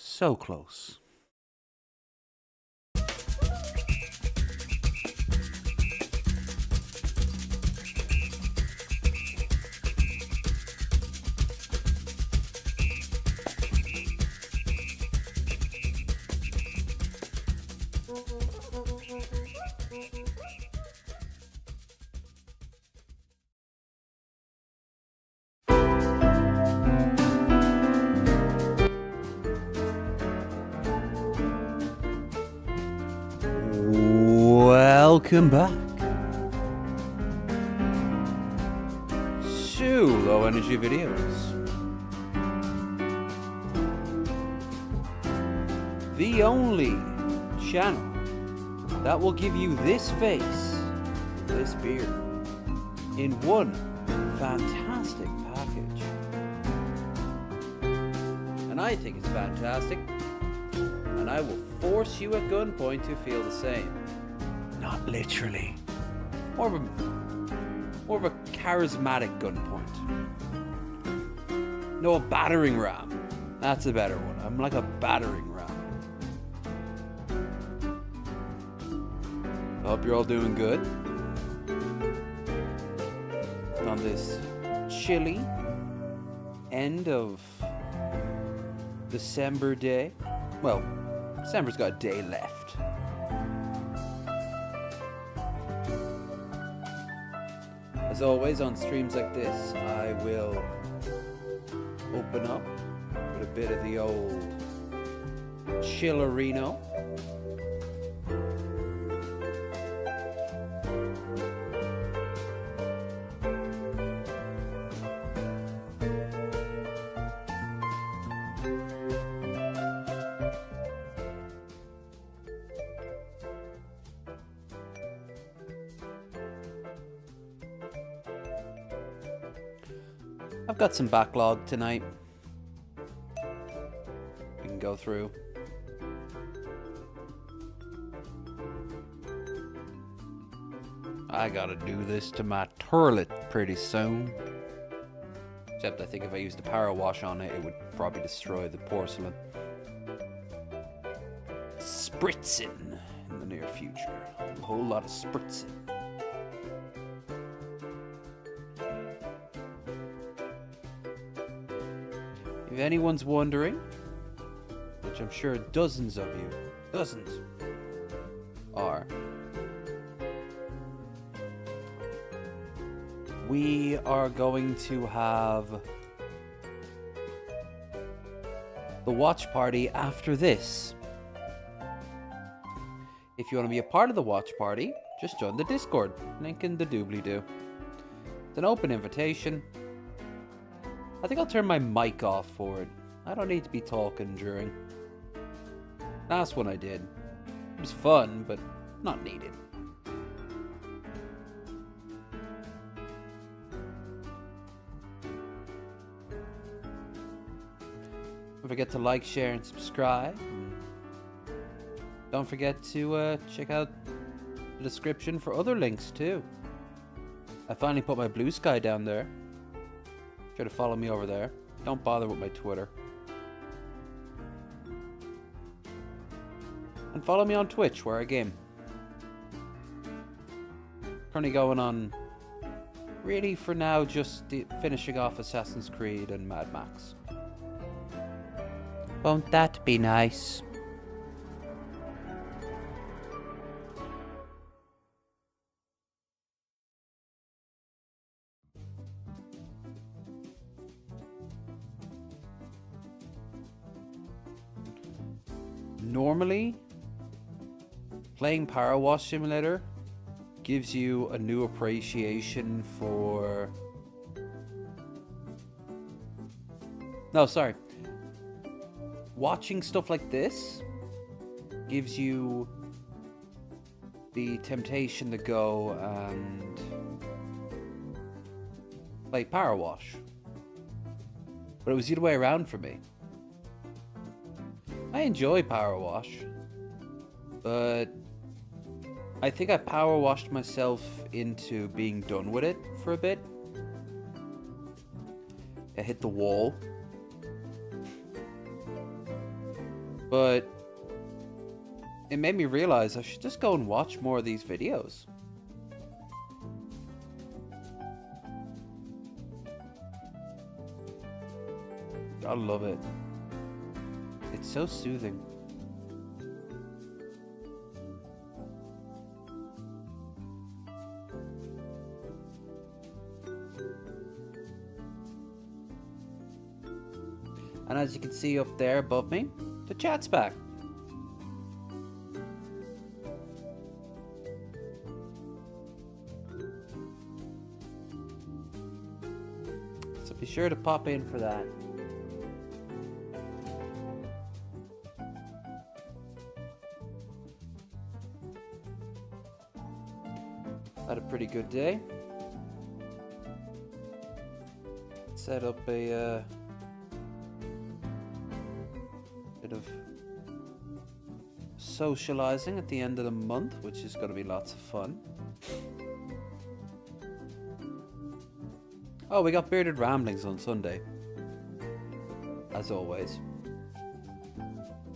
So close. Welcome back to Low Energy Videos. The only channel that will give you this face, this beard, in one fantastic package. And I think it's fantastic, and I will force you at gunpoint to feel the same. Not literally. More of a charismatic gunpoint. No, a battering ram. That's a better one. I'm like a battering ram. I hope you're all doing good on this chilly end of December day. Well, December's got a day left. As always, on streams like this, I will open up with a bit of the old Chillerino. I've got some backlog tonight we can go through. I gotta do this to my toilet pretty soon. Except I think if I used a power wash on it, it would probably destroy the porcelain. Spritzing in the near future. A whole lot of spritzing. If anyone's wondering, which I'm sure dozens of you, are, we are going to have the watch party after this. If you want to be a part of the watch party, just join the Discord, link in the doobly-doo. It's an open invitation. I think I'll turn my mic off for it. I don't need to be talking during. Last one I did. It was fun, but not needed. Don't forget to like, share, and subscribe. Don't forget to check out the description for other links too. I finally put my Blue Sky down there. Try to follow me over there. Don't bother with my Twitter. And follow me on Twitch where I game. Currently going on, really for now, just finishing off Assassin's Creed and Mad Max. Won't that be nice? Normally, playing Power Wash Simulator gives you a new appreciation for... No, sorry. Watching stuff like this gives you the temptation to go and play Power Wash. But it was the other way around for me. I enjoy Power Wash, but I think I power washed myself into being done with it for a bit. I hit the wall. But it made me realize I should just go and watch more of these videos. I love it. It's so soothing. And as you can see up there above me, the chat's back. So be sure to pop in for that. Had a pretty good day. Set up a bit of socializing at the end of the month, which is going to be lots of fun. Oh, we got Bearded Ramblings on Sunday. As always.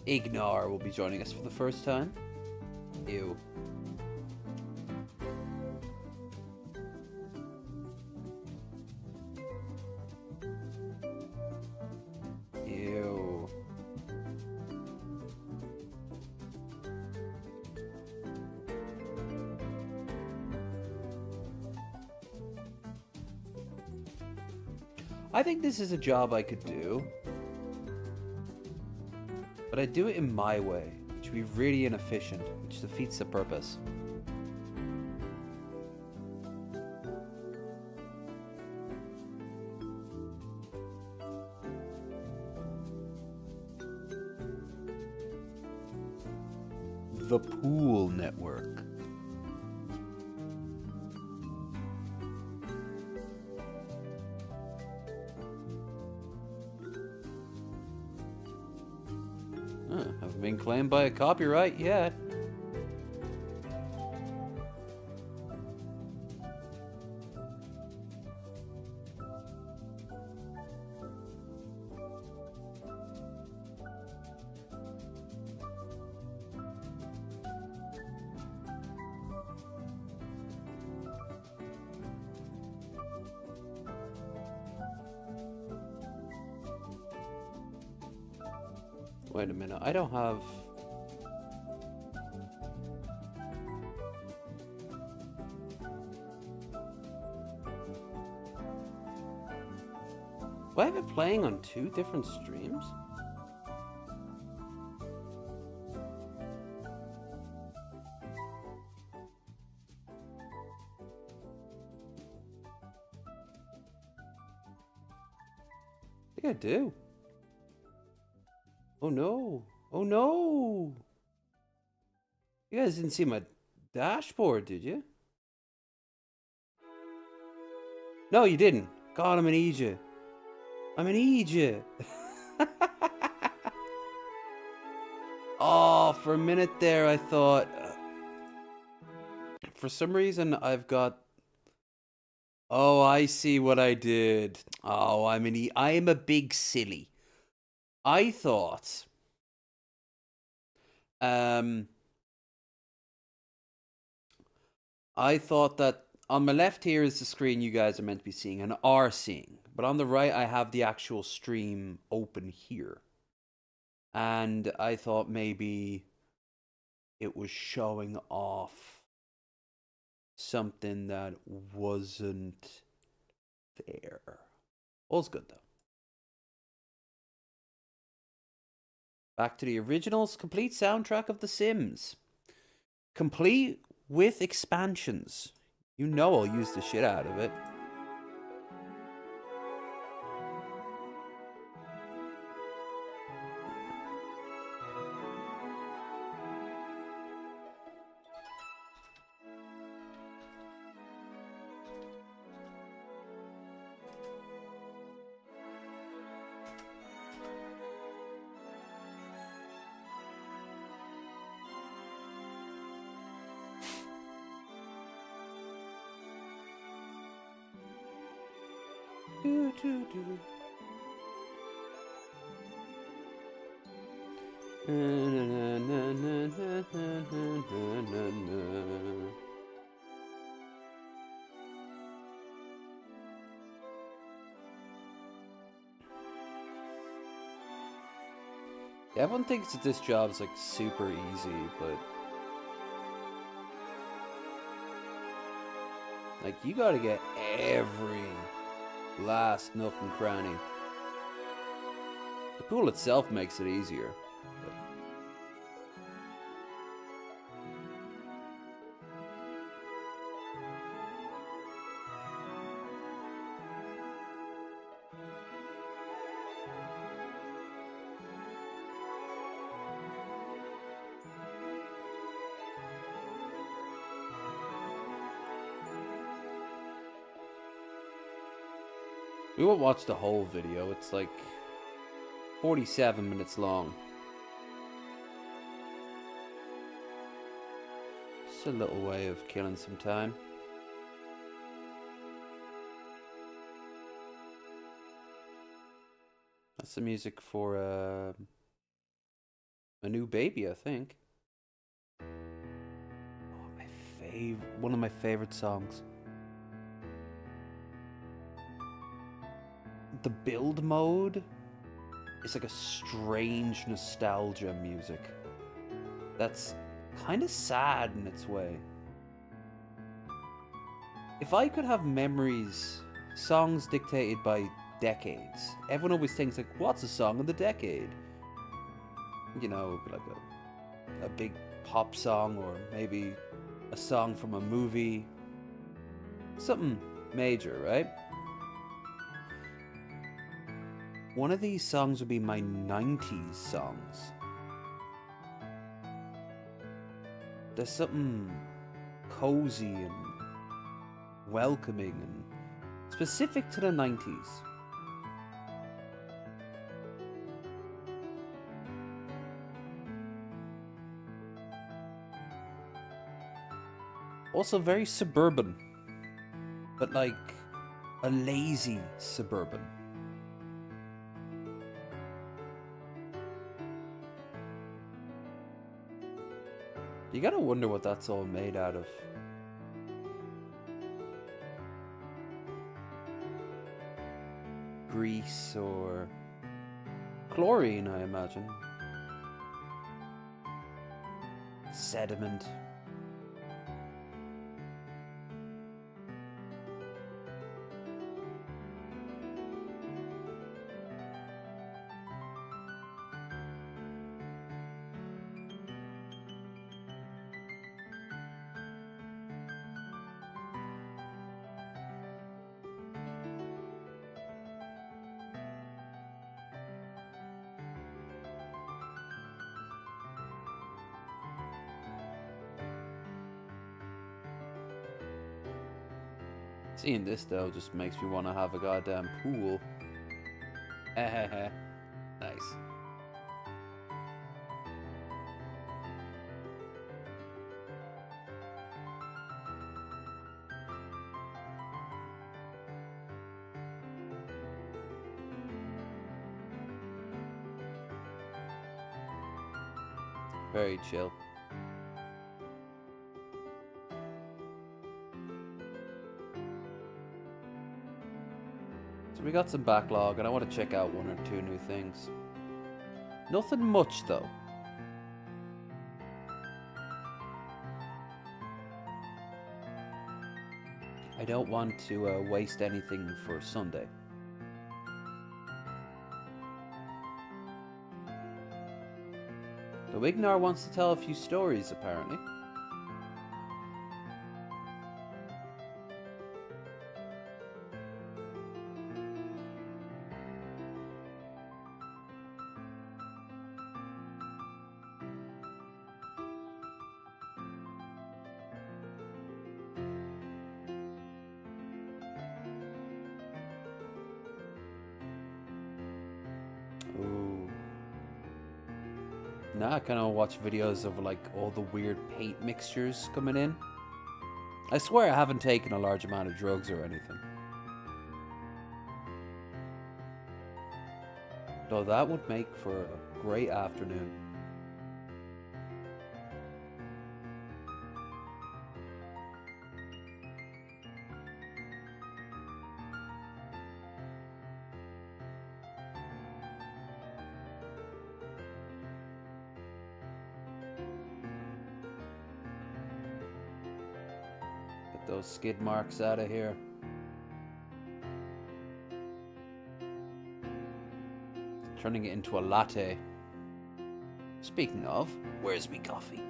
Ignar will be joining us for the first time. Ew. Ew. I think this is a job I could do, but I do it in my way, which would be really inefficient, which defeats the purpose. The Pool Network. Haven't been claimed by a copyright yet. Wait a minute, I don't have... Do I have it playing on two different streams? I think I do. Oh no. Oh no. You guys didn't see my dashboard, did you? No, you didn't. God, I'm an Egypt. I'm an Egypt. Oh, for a minute there I thought... for some reason I've got... Oh, I see what I did. Oh, I am a big silly. I thought... I thought that on my left here is the screen you guys are meant to be seeing and are seeing. But on the right, I have the actual stream open here. And I thought maybe it was showing off something that wasn't there. All's good, though. Back to the originals. Complete soundtrack of The Sims. Complete with expansions. You know I'll use the shit out of it. Yeah, everyone thinks that this job is like super easy, but like you gotta get every last nook and cranny. The pool itself makes it easier. But we won't watch the whole video. It's like 47 minutes long. Just a little way of killing some time. That's the music for a new baby, I think. Oh, one of my favorite songs. The build mode is like a strange nostalgia music. That's kind of sad in its way. If I could have memories, songs dictated by decades, everyone always thinks like, what's a song of the decade? You know, it'd be like a big pop song, or maybe a song from a movie. Something major, right? One of these songs would be my 90s songs. There's something cozy and welcoming and specific to the 90s. Also very suburban, but like a lazy suburban. You gotta wonder what that's all made out of. Grease or chlorine, I imagine. Sediment. Seeing this though just makes me want to have a goddamn pool. Nice. Very chill. So we got some backlog and I want to check out one or two new things. Nothing much though. I don't want to waste anything for Sunday. The Wignar wants to tell a few stories, apparently. Ooh. Now I kind of watch videos of like all the weird paint mixtures coming in. I swear I haven't taken a large amount of drugs or anything. Though that would make for a great afternoon. Get those skid marks out of here. Turning it into a latte. Speaking of, where's me coffee?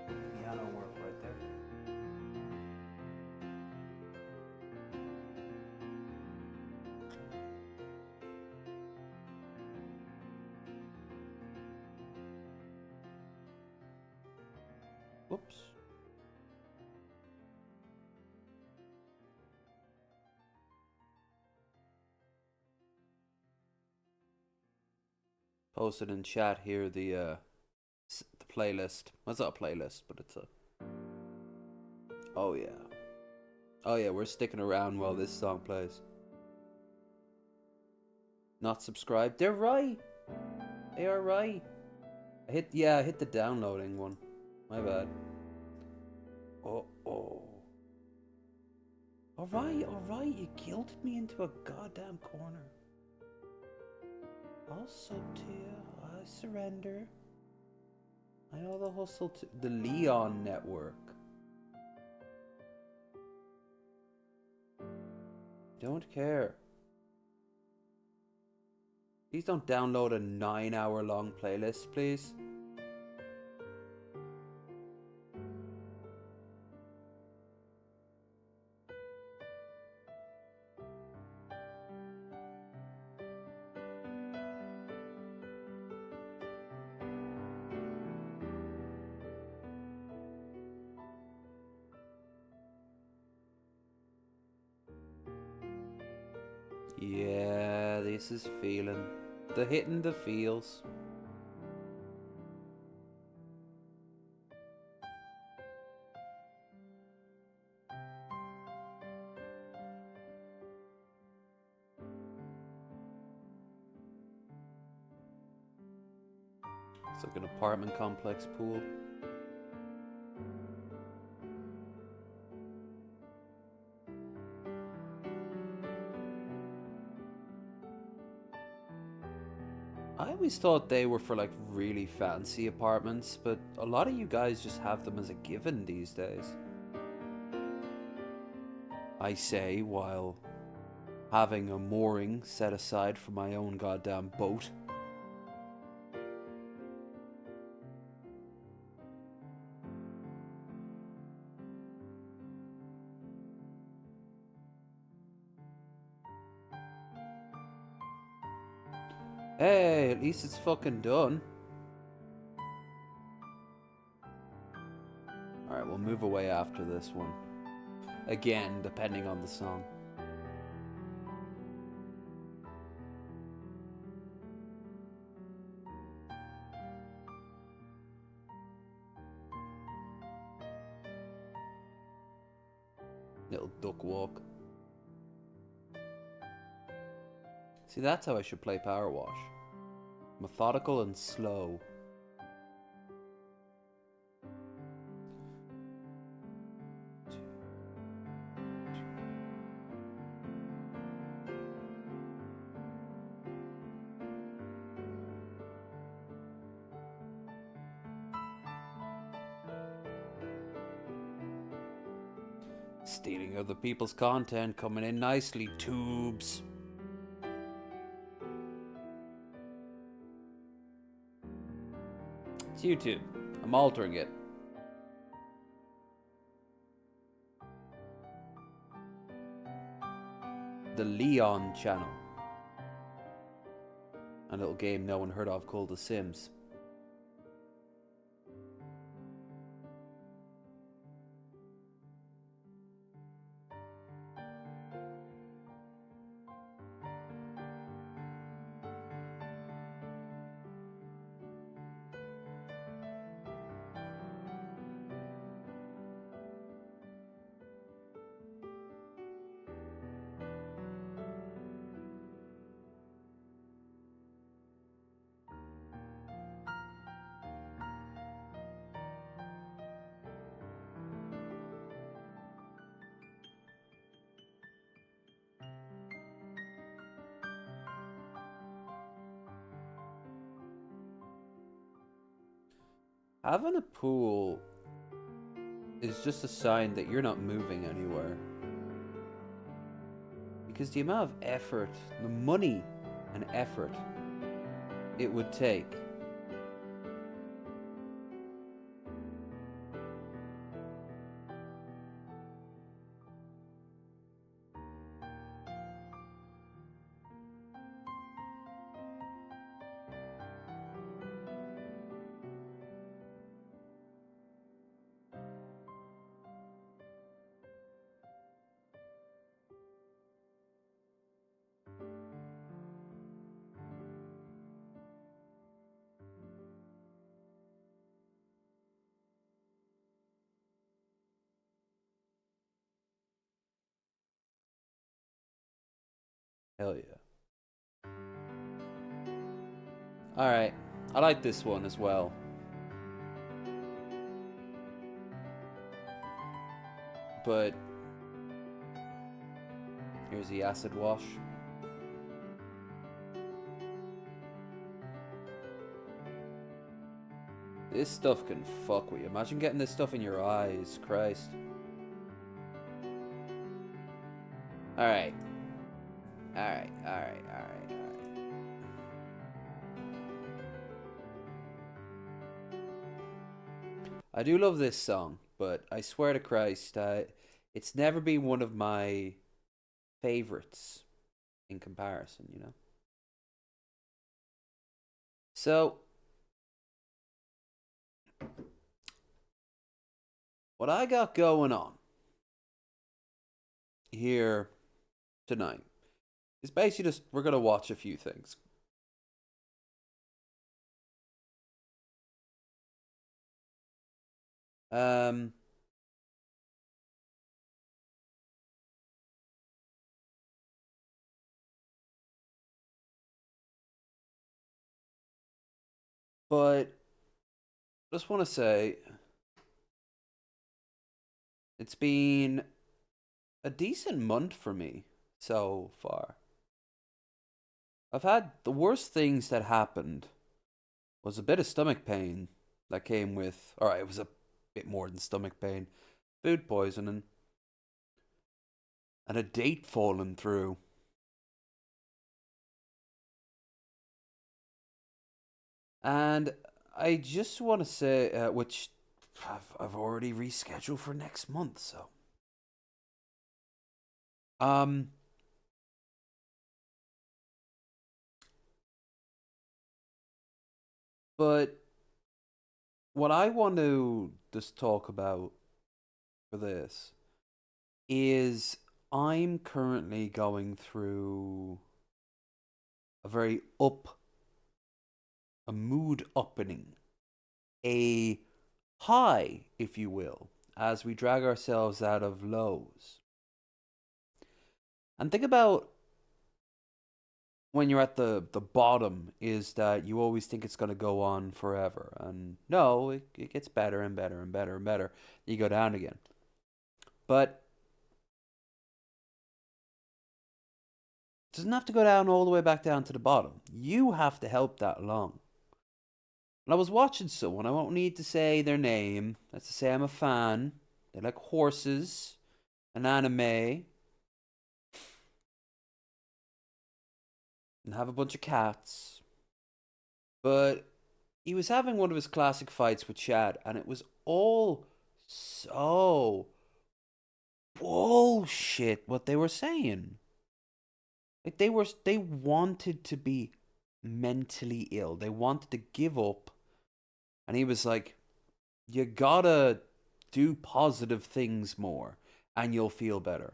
Piano work right there. Whoops. Posted in chat here the playlist. Well, it's not a playlist, but it's a. Oh yeah. Oh yeah, we're sticking around while this song plays. Not subscribed. They're right. They are right. I hit the downloading one. My bad. Oh. Alright, you guilted me into a goddamn corner. I'll sub to you. I surrender. I know the hustle to the Leon Network. Don't care. Please don't download a 9-hour-long playlist, please. Yeah, this is feeling. The hitting the feels. It's like an apartment complex pool. I always thought they were for like really fancy apartments, but a lot of you guys just have them as a given these days. I say while having a mooring set aside for my own goddamn boat. Hey, at least it's fucking done. Alright, we'll move away after this one. Again, depending on the song. Little duck walk. See, that's how I should play Power Wash. Methodical and slow. Stealing other people's content, coming in nicely, tubes. It's YouTube. I'm altering it. The Leon channel. A little game no one heard of called The Sims. Having a pool is just a sign that you're not moving anywhere. Because the amount of effort, the money and effort it would take hell yeah. Alright, I like this one as well. But here's the acid wash. This stuff can fuck with you. Imagine getting this stuff in your eyes. Christ. Alright. Alright. I do love this song, but I swear to Christ, it's never been one of my favorites in comparison, you know? So, what I got going on here tonight is basically just we're going to watch a few things. Um, but just want to say it's been a decent month for me so far. I've had the worst things that happened was a bit of stomach pain that came with, alright, it was a bit more than stomach pain, food poisoning, and a date falling through. And I just want to say, which I've already rescheduled for next month, so. Um, but what I want to just talk about for this is I'm currently going through a very a mood opening, a high, if you will, as we drag ourselves out of lows. And think about when you're at the bottom is that you always think it's going to go on forever. And no, it gets better and better and better and better. You go down again. But it doesn't have to go down all the way back down to the bottom. You have to help that along. And I was watching someone, I won't need to say their name. Let's just say I'm a fan. They like horses and anime. And have a bunch of cats. But he was having one of his classic fights with Chad, and it was all so bullshit what they were saying. Like they wanted to be mentally ill. They wanted to give up. And he was like, you gotta do positive things more and you'll feel better.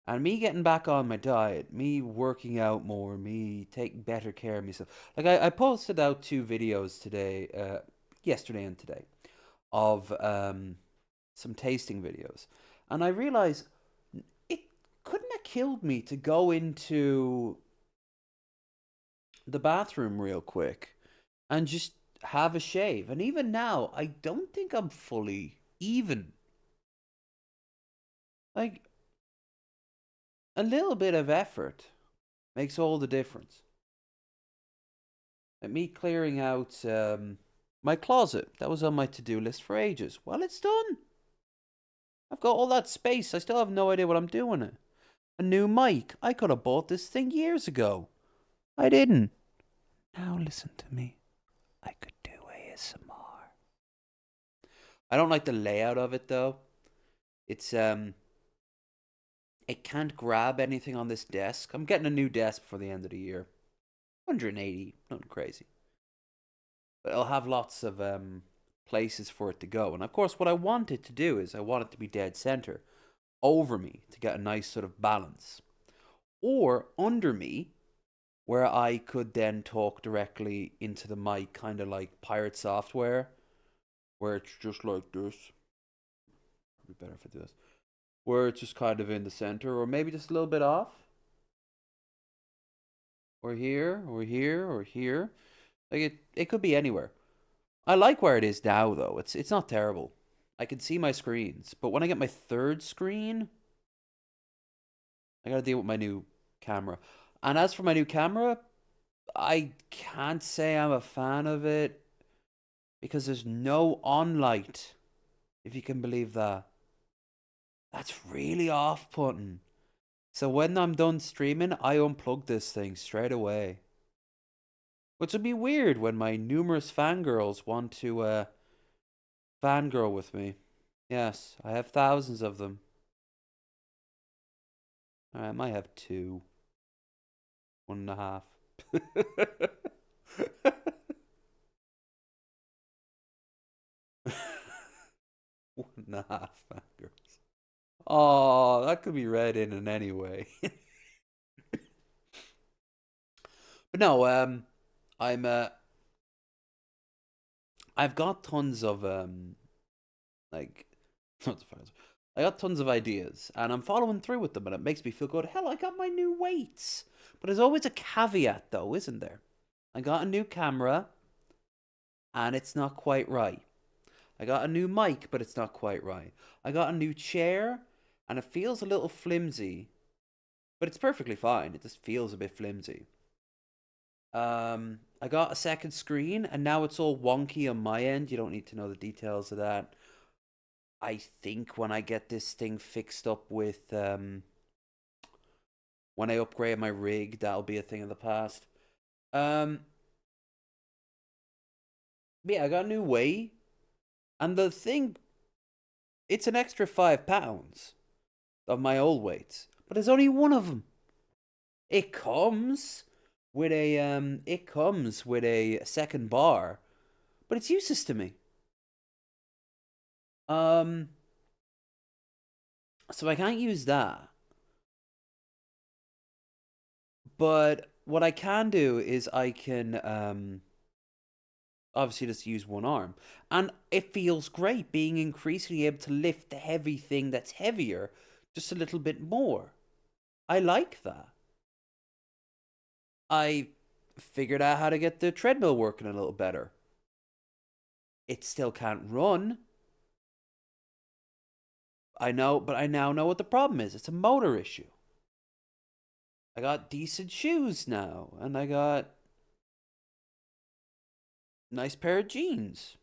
And me getting back on my diet, me working out more, me taking better care of myself. Like I posted out 2 videos today, yesterday and today, of some tasting videos. And I realized it couldn't have killed me to go into the bathroom real quick and just have a shave. And even now, I don't think I'm fully even. Like, a little bit of effort makes all the difference. Like me clearing out my closet. That was on my to-do list for ages. Well, it's done. I've got all that space. I still have no idea what I'm doing it. A new mic. I could have bought this thing years ago. I didn't. Now listen to me. I could do ASMR. I don't like the layout of it though. It's it can't grab anything on this desk. I'm getting a new desk before the end of the year. 180, nothing crazy. But it'll have lots of places for it to go. And of course, what I want it to do is I want it to be dead center over me to get a nice sort of balance. Or under me, where I could then talk directly into the mic, kind of like Pirate Software, where it's just like this. It'd be better if I do this. Where it's just kind of in the center, or maybe just a little bit off. Or here, or here, or here. Like it could be anywhere. I like where it is now, though. It's not terrible. I can see my screens, but when I get my third screen, I gotta deal with my new camera. And as for my new camera, I can't say I'm a fan of it because there's no on light, if you can believe that. That's really off-putting. So when I'm done streaming, I unplug this thing straight away. Which would be weird when my numerous fangirls want to fangirl with me. Yes, I have thousands of them. I might have two. 1.5. 1.5 fangirls. Oh, that could be read in any way. But no, I'm I've got tons of like tons of I got tons of ideas and I'm following through with them and it makes me feel good. Hell, I got my new weights. But there's always a caveat though, isn't there? I got a new camera and it's not quite right. I got a new mic, but it's not quite right. I got a new chair and it feels a little flimsy, but it's perfectly fine. It just feels a bit flimsy. I got a second screen and now it's all wonky on my end. You don't need to know the details of that. I think when I get this thing fixed up with when I upgrade my rig, that'll be a thing of the past. Um yeah, I got a new weigh. And the thing, it's an extra £5 of my old weights, but there's only one of them. It comes with a second bar, but it's useless to me. Um, so I can't use that. But what I can do is I can obviously just use one arm, and it feels great being increasingly able to lift the heavy thing that's heavier just a little bit more. I like that. I figured out how to get the treadmill working a little better. It still can't run. I know, but I now know what the problem is. It's a motor issue. I got decent shoes now, and I got nice pair of jeans.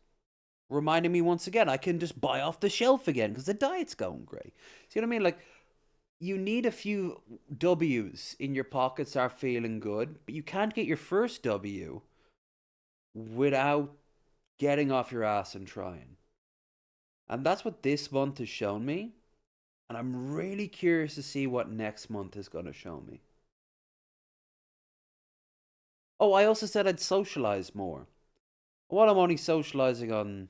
Reminding me once again, I can just buy off the shelf again because the diet's going great. See what I mean? Like, you need a few W's in your pockets are feeling good, but you can't get your first W without getting off your ass and trying. And that's what this month has shown me. And I'm really curious to see what next month is going to show me. Oh, I also said I'd socialize more. While I'm only socializing on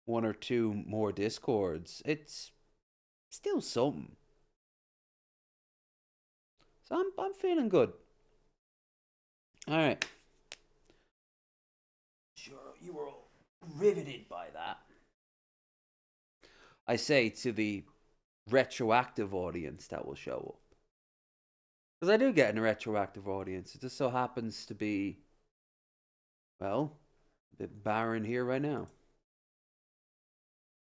one or two more Discords, it's still something. So I'm feeling good. All right. Sure, you were all riveted by that. I say to the retroactive audience that will show up. Because I do get a retroactive audience. It just so happens to be, well, a bit barren here right now.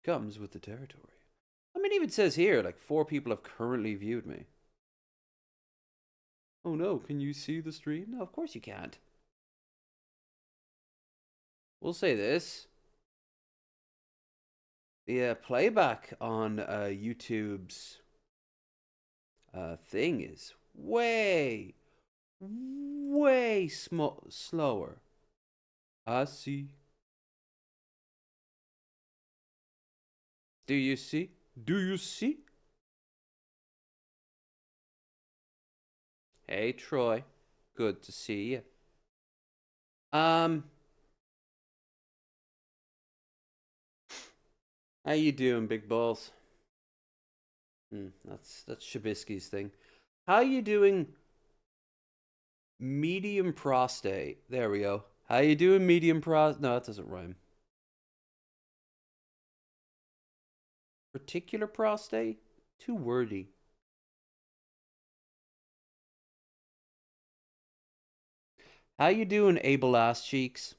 Comes with the territory. I mean, it even says here, like, 4 people have currently viewed me. Oh no, can you see the stream? No, of course you can't. We'll say this. The playback on YouTube's thing is way, way slower. I see. Do you see? Do you see? Hey, Troy. Good to see you. Um, how you doing, big balls? That's Shabisky's thing. How you doing, medium prostate? There we go. How you doing, medium prostate? No, that doesn't rhyme. Particular prostate? Too wordy. How you doing, able ass cheeks?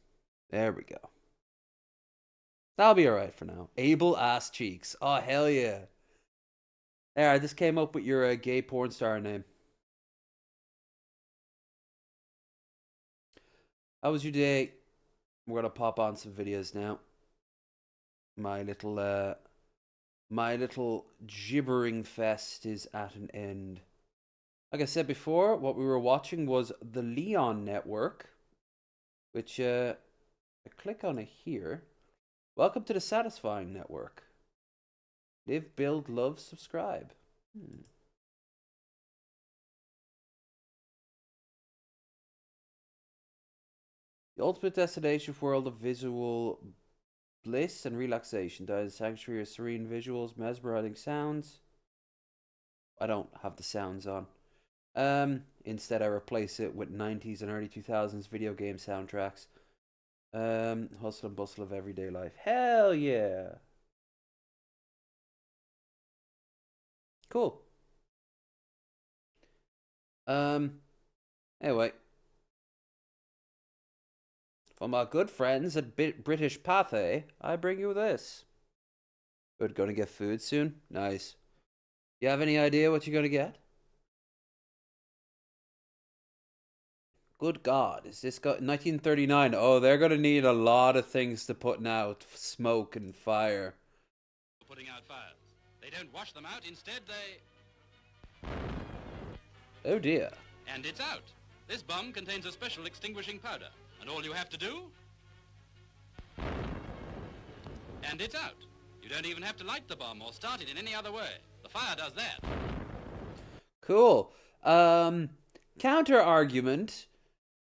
There we go. That'll be alright for now. Able ass cheeks. Oh, hell yeah. There, I just came up with your gay porn star name. How was your day? We're gonna pop on some videos now. My little gibbering fest is at an end. Like I said before, what we were watching was the Leon Network, which I click on it here. Welcome to the Satisfying Network. Live, build, love, subscribe. The ultimate destination for world of visual bliss and relaxation. Dies sanctuary of serene visuals, mesmerizing sounds. I don't have the sounds on. Instead I replace it with 90s and early 2000s video game soundtracks. Hustle and bustle of everyday life. Hell yeah. Cool. Anyway. From our good friends at British Pathé, I bring you this. Good, gonna get food soon? Nice. You have any idea what you're gonna get? Good God, is this 1939? Oh, they're gonna need a lot of things to put out smoke and fire. Putting out fires. They don't wash them out, instead they... Oh dear. And it's out. This bomb contains a special extinguishing powder, and all you have to do... And it's out. You don't even have to light the bomb or start it in any other way. The fire does that. Cool. Counter argument.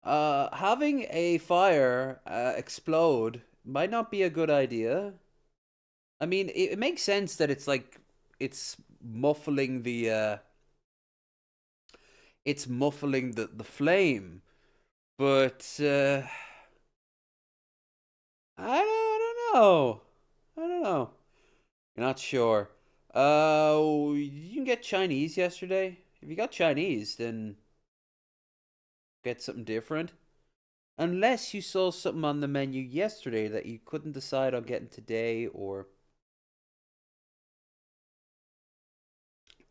Having a fire explode might not be a good idea. I mean, it makes sense that it's like it's muffling the the flame, but I don't know. I don't know. You're not sure. You can get Chinese yesterday. If you got Chinese, then get something different. Unless you saw something on the menu yesterday that you couldn't decide on getting today, or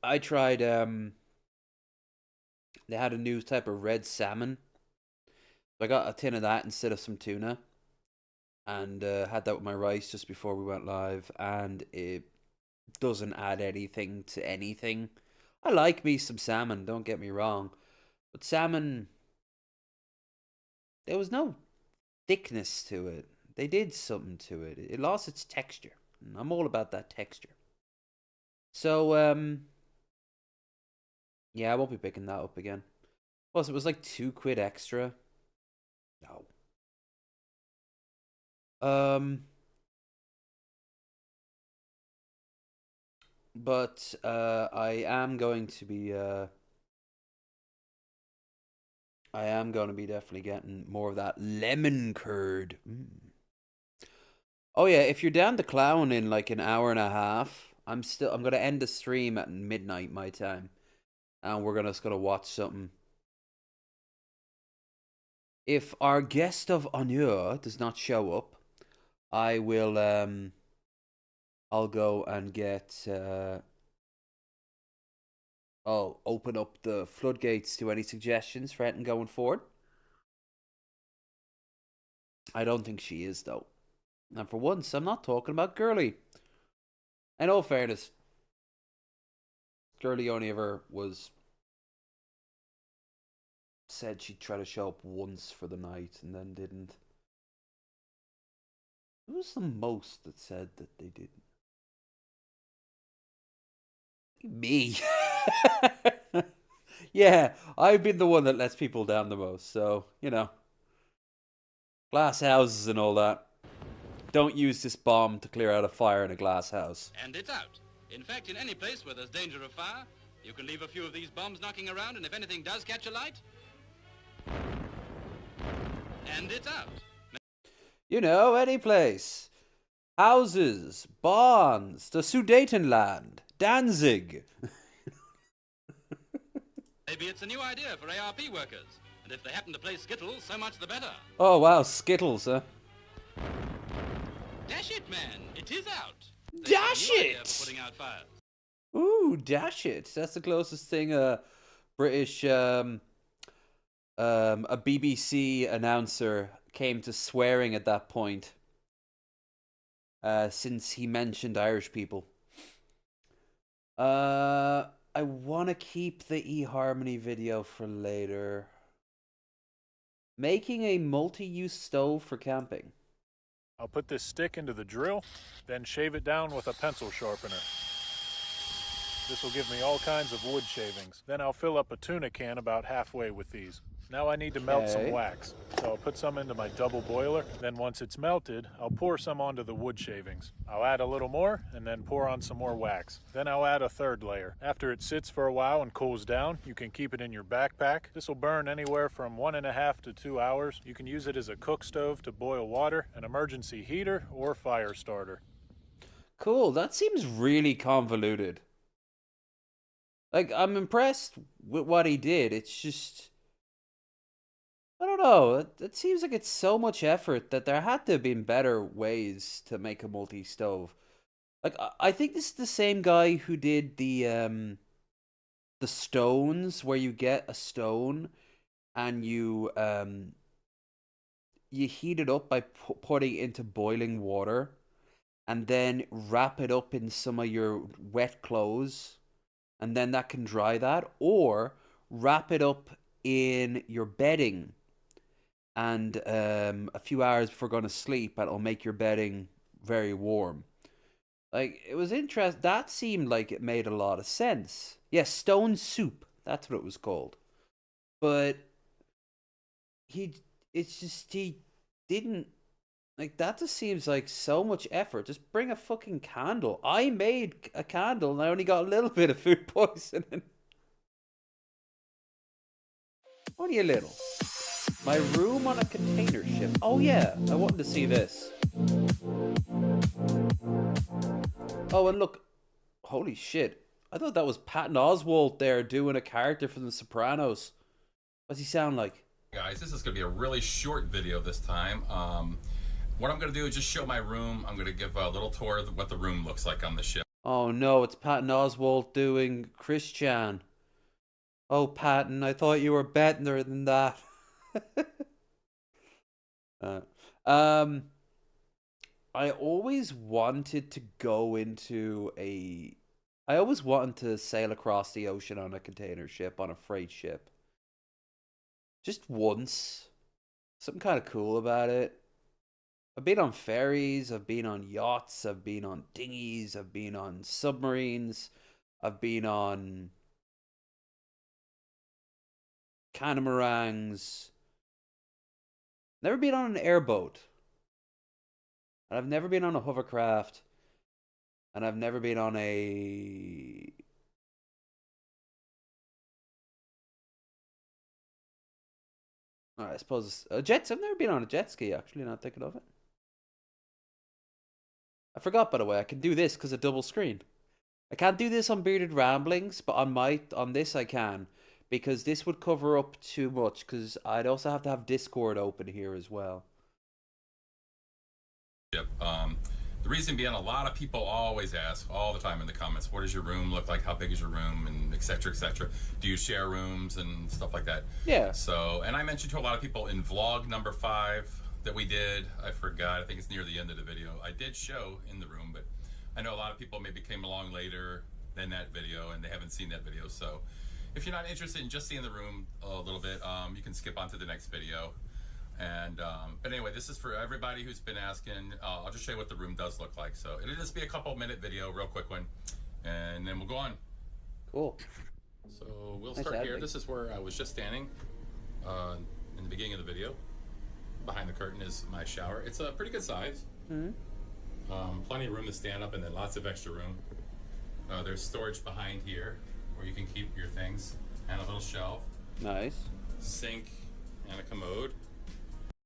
I tried they had a new type of red salmon. So I got a tin of that instead of some tuna, and had that with my rice just before we went live, and it doesn't add anything to anything. I like me some salmon, don't get me wrong, but salmon, there was no thickness to it. They did something to it. It lost its texture. And I'm all about that texture. So, yeah, I won't be picking that up again. Plus, it was like £2 extra. No. But I am going to be definitely getting more of that lemon curd. Oh yeah, if you're down to clown in like an hour and a half, I'm gonna end the stream at midnight my time, and we're just gonna watch something. If our guest of honor does not show up, I will I'll go and get I'll open up the floodgates to any suggestions for anything going forward. I don't think she is though. And for once, I'm not talking about girly. In all fairness, Girlie only ever said she'd try to show up once for the night and then didn't. Who was the most that said that they didn't? Me. Yeah, I've been the one that lets people down the most, so, glass houses and all that. Don't use this bomb to clear out a fire in a glass house. And it's out. In fact, in any place where there's danger of fire, you can leave a few of these bombs knocking around, and if anything does catch a light, and it's out. Any place. Houses, barns, the Sudetenland, Danzig. Maybe it's a new idea for ARP workers, and if they happen to play Skittles, so much the better. Oh wow, Skittles, huh? Dash it, man! It is out! Dash it! For putting out fires. Ooh, dash it! That's the closest thing a British, a BBC announcer came to swearing at that point. Since he mentioned Irish people. I want to keep the eHarmony video for later. Making a multi-use stove for camping. I'll put this stick into the drill, then shave it down with a pencil sharpener. This will give me all kinds of wood shavings. Then I'll fill up a tuna can about halfway with these. Now I need to melt some wax. So I'll put some into my double boiler. Then once it's melted, I'll pour some onto the wood shavings. I'll add a little more and then pour on some more wax. Then I'll add a third layer. After it sits for a while and cools down, you can keep it in your backpack. This will burn anywhere from 1.5 to 2 hours. You can use it as a cook stove to boil water, an emergency heater, or fire starter. Cool, that seems really convoluted. Like, I'm impressed with what he did. It's just, I don't know. It seems like it's so much effort that there had to have been better ways to make a multi-stove. Like, I think this is the same guy who did the stones, where you get a stone and you heat it up by putting it into boiling water and then wrap it up in some of your wet clothes, and then that can dry that, or wrap it up in your bedding and a few hours before going to sleep, and it'll make your bedding very warm. Like, it was interesting. That seemed like it made a lot of sense. Yeah, stone soup. That's what it was called. But he didn't, like, that just seems like so much effort. Just bring a fucking candle. I made a candle and I only got a little bit of food poisoning. Only a little. My room on a container ship. Oh yeah, I wanted to see this. Oh, and look. Holy shit. I thought that was Patton Oswalt there doing a character from The Sopranos. What's he sound like? Guys, this is going to be a really short video this time. What I'm going to do is just show my room. I'm going to give a little tour of what the room looks like on the ship. Oh no, it's Patton Oswalt doing Christian. Oh, Patton, I thought you were better than that. I always wanted to go into I always wanted to sail across the ocean on a container ship, on a freight ship. Just once. Something kind of cool about it. I've been on ferries, I've been on yachts, I've been on dinghies, I've been on submarines, I've been on catamarans. Never been on an airboat. And I've never been on a hovercraft. And I've never been on a... I suppose a jet. I've never been on a jet ski, actually, not thinking of it. I forgot, by the way, I can do this because of double screen. I can't do this on Bearded Ramblings, but on this I can, because this would cover up too much, because I'd also have to have Discord open here as well. Yep. The reason being, a lot of people always ask all the time in the comments, what does your room look like? How big is your room? And et cetera, et cetera. Do you share rooms and stuff like that? Yeah. So, and I mentioned to a lot of people in vlog number 5 that we did, I forgot, I think it's near the end of the video, I did show in the room, but I know a lot of people maybe came along later than that video and they haven't seen that video. So if you're not interested in just seeing the room a little bit, you can skip on to the next video. And but anyway, this is for everybody who's been asking. I'll just show you what the room does look like. So it'll just be a couple-minute video, real quick one, and then we'll go on. Cool. So we'll Nice start here. editing. This is where I was just standing in the beginning of the video. Behind the curtain is my shower. It's a pretty good size. Plenty of room to stand up, and then lots of extra room. There's storage behind here where you can keep your things, and a little shelf, Nice. sink, and a commode.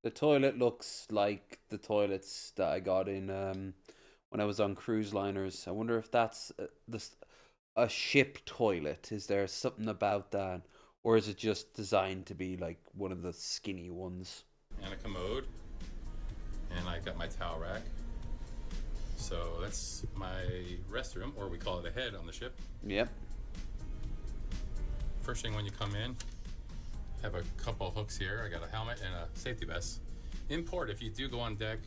The toilet looks like the toilets that I got in when I was on cruise liners. I wonder if that's a ship toilet. Is there something about that? Or is it just designed to be like one of the skinny ones? And a commode, and I got my towel rack. So that's my restroom, or we call it a head on the ship. Yep. First thing when you come in, have a couple hooks here. I got a helmet and a safety vest. In port, if you do go on deck,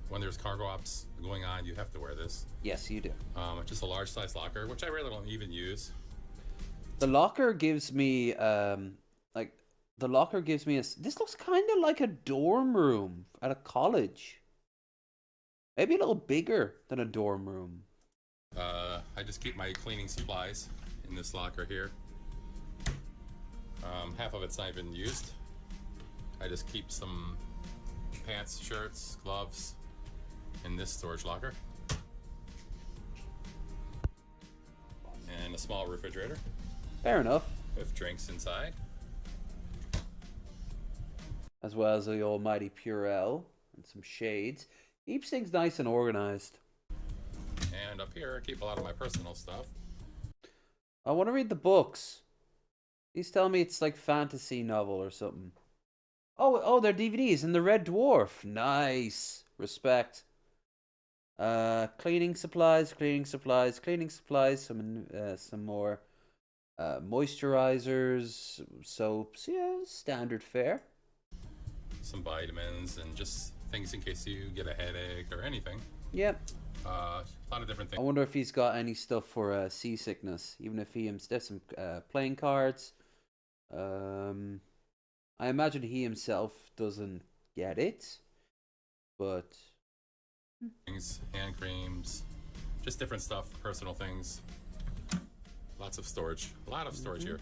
when there's cargo ops going on, you have to wear this. Yes, you do. It's just a large size locker, which I really don't even use. The locker gives me this looks kind of like a dorm room at a college. Maybe a little bigger than a dorm room. I just keep my cleaning supplies in this locker here. Half of it's not even used. I just keep some pants, shirts, gloves in this storage locker. And a small refrigerator Fair enough. with drinks inside. As well as the almighty Purell and some shades. Keeps things nice and organized. And up here, I keep a lot of my personal stuff. I want to read the books. Please tell me it's like fantasy novel or something. Oh, they're DVDs and the Red Dwarf. Nice. Respect. Cleaning supplies. Some more moisturizers, soaps. Yeah, standard fare. Some vitamins and just things in case you get a headache or anything. Yep. A lot of different I things. wonder if he's got any stuff for seasickness. Even if he himself, some playing cards. I imagine he himself doesn't get it, but Hand creams, just different stuff, personal things. Lots of storage. A lot of storage here.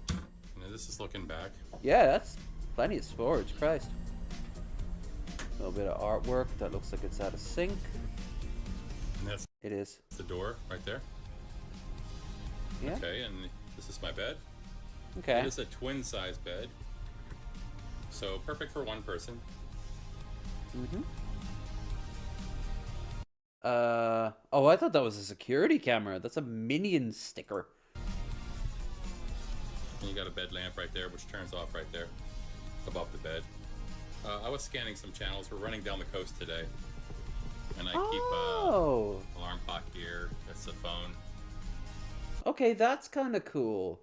And then this is looking back. yeah, that's plenty of storage. Christ. A little bit of artwork that looks like it's at a sink. And that's It is. the door right there. Yeah. Okay, and this is my bed. Okay. It is a twin size bed. So perfect for one person. Oh, I thought that was a security camera. That's a Minion sticker. And you got a bed lamp right there, which turns off right there above the bed. I was scanning some channels. We're running down the coast today. And I keep Oh. alarm clock here. That's the phone. Okay, that's kind of cool.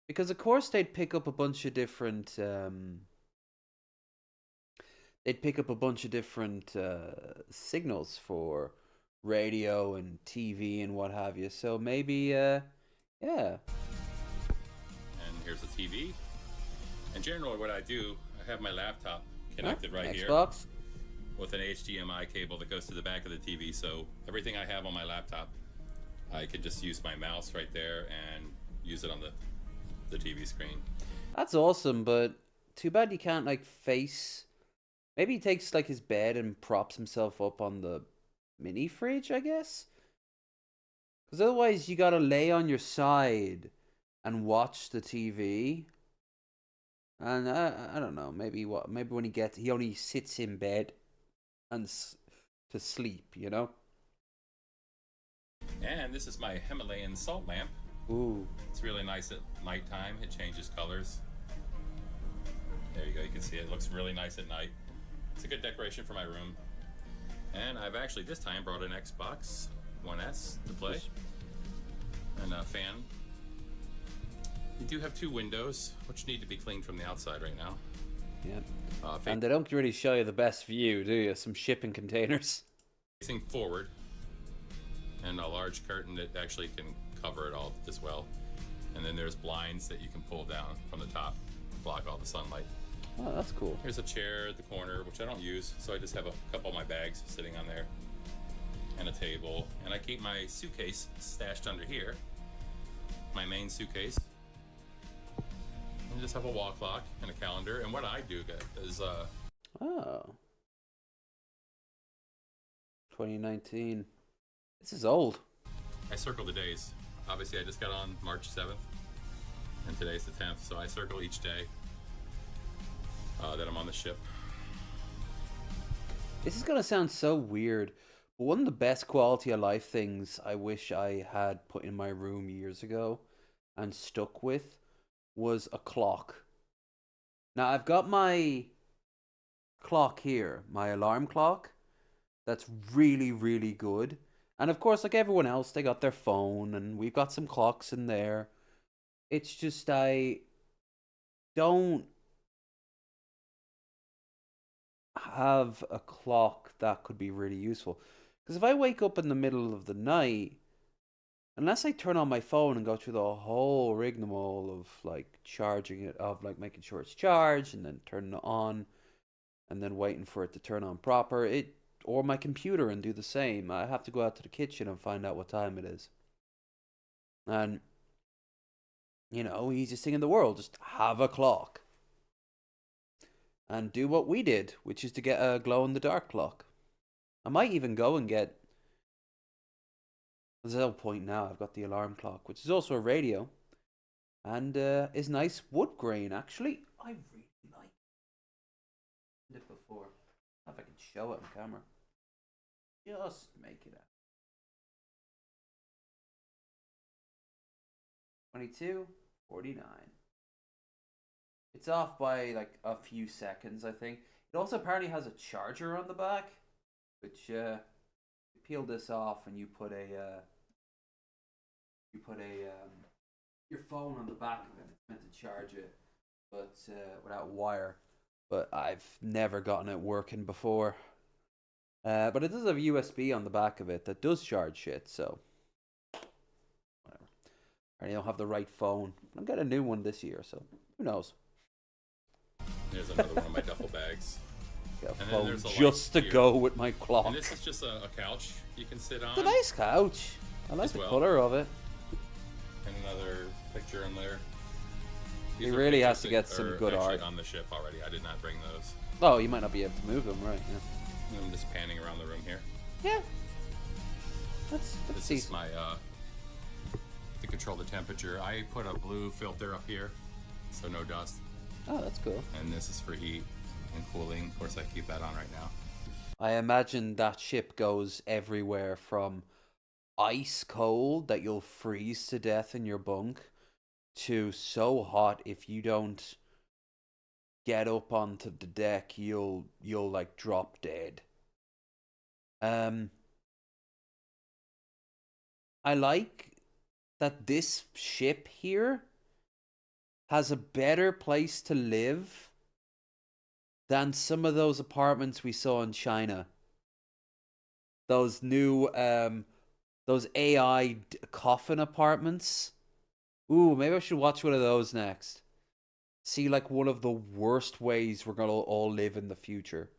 Because of course they'd pick up a bunch of different signals for radio and TV and what have you. So maybe yeah. And here's a TV. And generally what I do, I have my laptop connected right here Xbox. with an HDMI cable that goes to the back of the TV. So everything I have on my laptop, I can just use my mouse right there and use it on the TV screen. That's awesome, but too bad you can't like face. Maybe he takes like his bed and props himself up on the mini fridge, I guess. Because otherwise, you gotta lay on your side and watch the TV. And I don't know. Maybe when he only sits in bed and to sleep. You know. And this is my Himalayan salt lamp. Ooh. It's really nice at nighttime. It changes colors. There you go. You can see it. It looks really nice at night. It's a good decoration for my room. And I've actually this time brought an Xbox One S to play. And a fan. You do have two windows, which need to be cleaned from the outside right now. Yeah. And they don't really show you the best view, do you? Some shipping containers. Facing forward. and a large curtain that actually can cover it all as well. And then there's blinds that you can pull down from the top, block all the sunlight. Oh, that's cool. Here's a chair at the corner, which I don't use, so I just have a couple of my bags sitting on there, and a table. And I keep my suitcase stashed under here, my main suitcase. And just have a wall clock and a calendar. And what I do is, Oh. 2019. This is old. I circle the days. Obviously, I just got on March 7th, and today's the 10th, so I circle each day that I'm on the ship. This is gonna sound so weird, but one of the best quality of life things I wish I had put in my room years ago and stuck with was a clock. Now, I've got my clock here, my alarm clock, that's really, really good. And of course, like everyone else, they got their phone, and we've got some clocks in there. It's just I don't have a clock that could be really useful. Because if I wake up in the middle of the night, unless I turn on my phone and go through the whole rigmarole of like charging it, of like making sure it's charged and then turning it on and then waiting for it to turn on proper, or my computer and do the same. I have to go out to the kitchen and find out what time it is. And, you know, easiest thing in the world, just have a clock. And do what we did, which is to get a glow-in-the-dark clock. I might even go and get... There's no point now, I've got the alarm clock, which is also a radio. And is nice wood grain, actually. I really like it before. I don't know if I can show it on camera. Just make it out. 22:49. It's off by like a few seconds, I think. It also apparently has a charger on the back, which you peel this off and you put your phone on the back of it. It's meant to charge it, but without wire. But I've never gotten it working before. But it does have USB on the back of it that does charge shit, so whatever. I don't have the right phone. I'll get a new one this year, so who knows? There's another one of my duffel bags. Get a And then phone there's a just to light here. go with my clock. And this is just a couch you can sit on. It's a nice couch. I like As the well. color of it. And another picture in there. It These are really has pictures to that get some are good actually art. on the ship already. I did not bring those. Oh, you might not be able to move them, right? I'm just panning around the room here. Yeah. That's This is decent. my to control the temperature. I put a blue filter up here, so no dust. Oh, that's cool. And this is for heat and cooling. Of course, I keep that on right now. I imagine that ship goes everywhere from ice cold that you'll freeze to death in your bunk to so hot if you don't get up onto the deck you'll like drop dead. I like that this ship here has a better place to live than some of those apartments we saw in China. Those new, those AI coffin apartments. Ooh, maybe I should watch one of those next. See, like, one of the worst ways we're gonna all live in the future.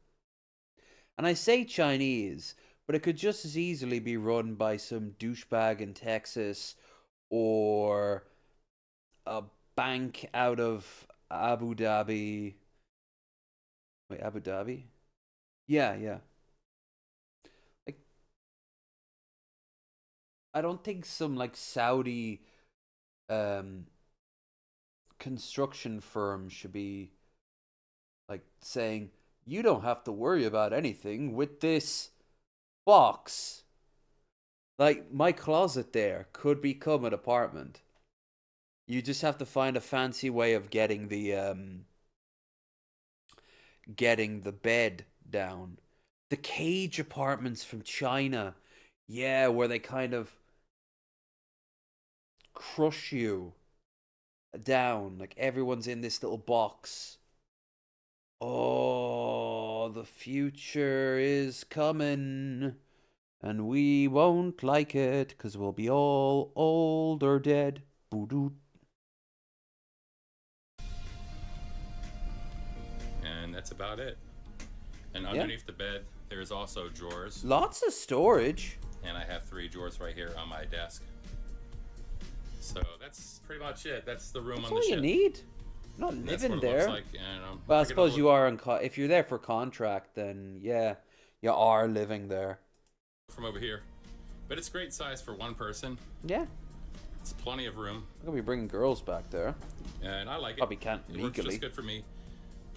And I say Chinese, but it could just as easily be run by some douchebag in Texas or a bank out of Abu Dhabi. Wait, Abu Dhabi? Yeah. Like, I don't think some like Saudi construction firm should be like saying you don't have to worry about anything with this box. Like, my closet there could become an apartment. You just have to find a fancy way of getting the bed down. The cage apartments from China. Yeah, where they kind of crush you down. Like, everyone's in this little box. Oh, the future is coming. And we won't like it, 'cause we'll be all old or dead. Boo-doo. And that's about it. And underneath the bed, there's also drawers. Lots of storage. And I have 3 drawers right here on my desk. So that's pretty much it. That's the room That's on all the you ship. need. You're not That's living what it there. looks like. And, Well, I figured suppose I'll- you are if you're there for contract, then yeah, you are living there. from over here. But it's great size for one person. Yeah, It's plenty of room. I'm gonna be bringing girls back there. And I like it. Probably can't It works legally. just good for me.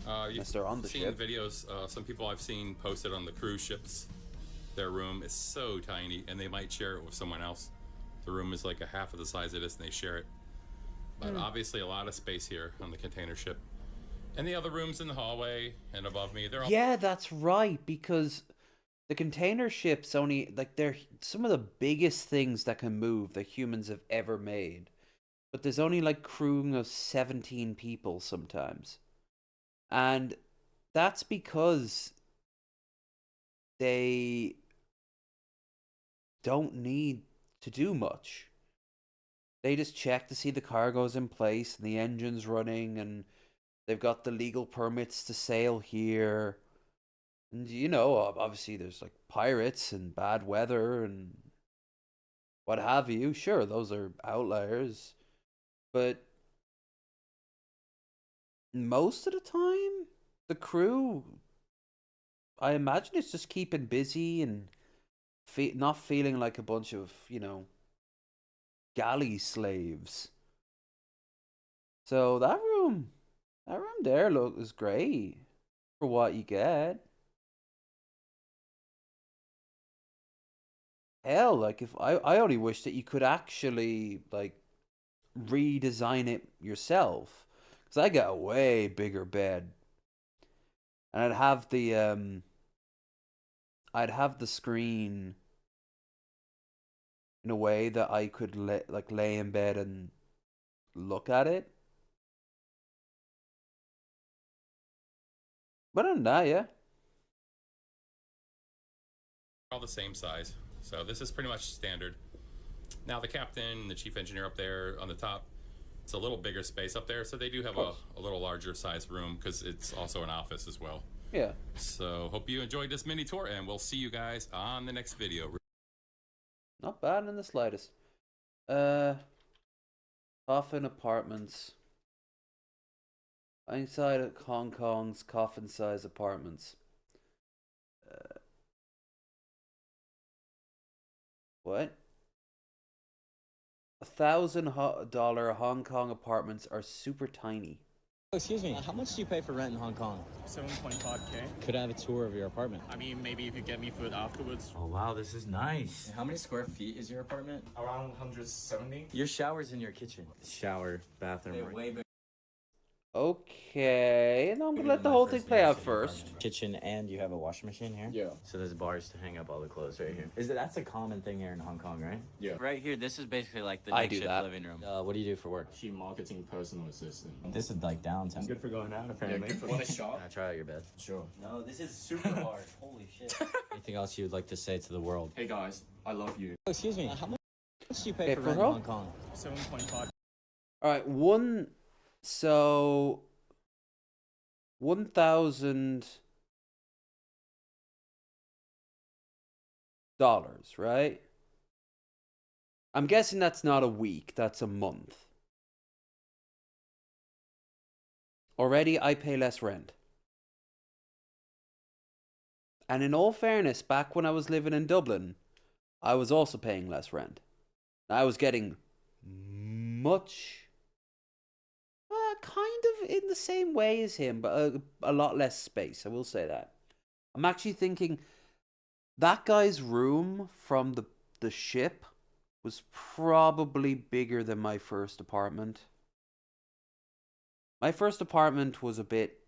Unless they're on the seen ship. videos, some people I've seen posted on the cruise ships. Their room is so tiny, and they might share it with someone else. The room is like a half of the size it is, and they share it. But obviously, a lot of space here on the container ship. And the other rooms in the hallway and above me, they're all Yeah, that's right, because the container ships only, like, they're some of the biggest things that can move that humans have ever made. But there's only like crewing of 17 people sometimes. And that's because they don't need to do much. They just check to see the cargo's in place and the engine's running and they've got the legal permits to sail here. And you know, obviously there's like pirates and bad weather and what have you. Sure, those are outliers. But most of the time, the crew, I imagine it's just keeping busy and not feeling like a bunch of, you know, galley slaves. So that room there is great for what you get. Hell, like if I only wish that you could actually like redesign it yourself, because I got a way bigger bed, and I'd have the screen in a way that I could lay in bed and look at it. But other than that, yeah. all the same size. So this is pretty much standard. Now the captain and the chief engineer up there on the top, it's a little bigger space up there, so they do have a little larger size room because it's also an office as well. Yeah. So hope you enjoyed this mini tour, and we'll see you guys on the next video. Not bad in the slightest. Coffin Apartments. Inside of Hong Kong's coffin-size apartments. What? $1,000 Hong Kong apartments are super tiny. Excuse me, how much do you pay for rent in Hong Kong? 7.5k. Could I have a tour of your apartment? I mean, maybe if you get me food afterwards. Oh wow, this is nice. How many square feet is your apartment? Around 170. Your shower's in your kitchen. Shower, bathroom, Way bigger. Okay, and I'm gonna Bigger let than the my whole first thing play out City first. apartment. kitchen, and you have a washing machine here? Yeah. So there's bars to hang up all the clothes right here. That's a common thing here in HongOng, right? Yeah. Right here, this is basically like the I makeshift do that. living room. What do you do for work? Chief marketing personal assistant. This is like downtown. Good for going out, apparently. Want to shop? Can I try out your bed? Sure. No, this is super hard. Holy shit. Anything else you'd like to say to the world? Hey guys, I love you. Excuse me, how much do you pay Okay, for for rent in real? Hong Kong? 7.5. All right, so $1,000, right? I'm guessing that's not a week, that's a month. Already, I pay less rent. And in all fairness, back when I was living in Dublin, I was also paying less rent. I was getting much, kind of in the same way as him, but a lot less space. I will say that. I'm actually thinking that guy's room from the ship was probably bigger than my first apartment. My first apartment was a bit...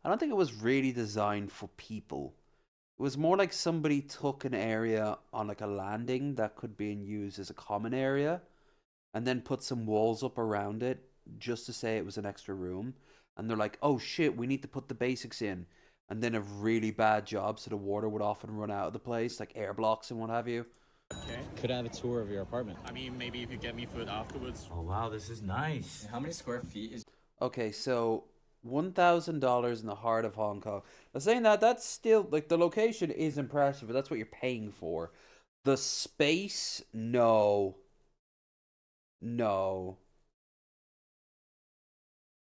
I don't think it was really designed for people. It was more like somebody took an area on like a landing that could be used as a common area and then put some walls up around it just to say it was an extra room. And they're like, oh shit, we need to put the basics in. and then a really bad job, so the water would often run out of the place, like air blocks and what have you. Okay. Could I have a tour of your apartment? I mean, maybe if you get me food afterwards. Oh wow, this is nice. How many square feet is? Okay, so $1,000 in the heart of Hong Kong. Now, saying that, that's still, like, the location is impressive, but that's what you're paying for. The space, no. No.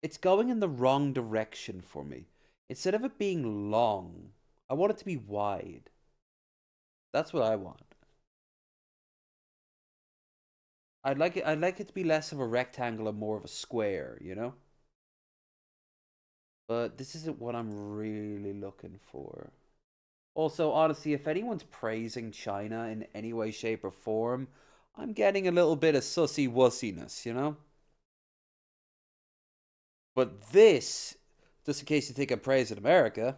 It's going in the wrong direction for me. Instead of it being long, I want it to be wide. That's what I want. I'd like it to be less of a rectangle and more of a square, you know? But this isn't what I'm really looking for. Also, honestly, if anyone's praising China in any way, shape, or form, I'm getting a little bit of sussy wussiness, you know? But this, just in case you think I'm praising America,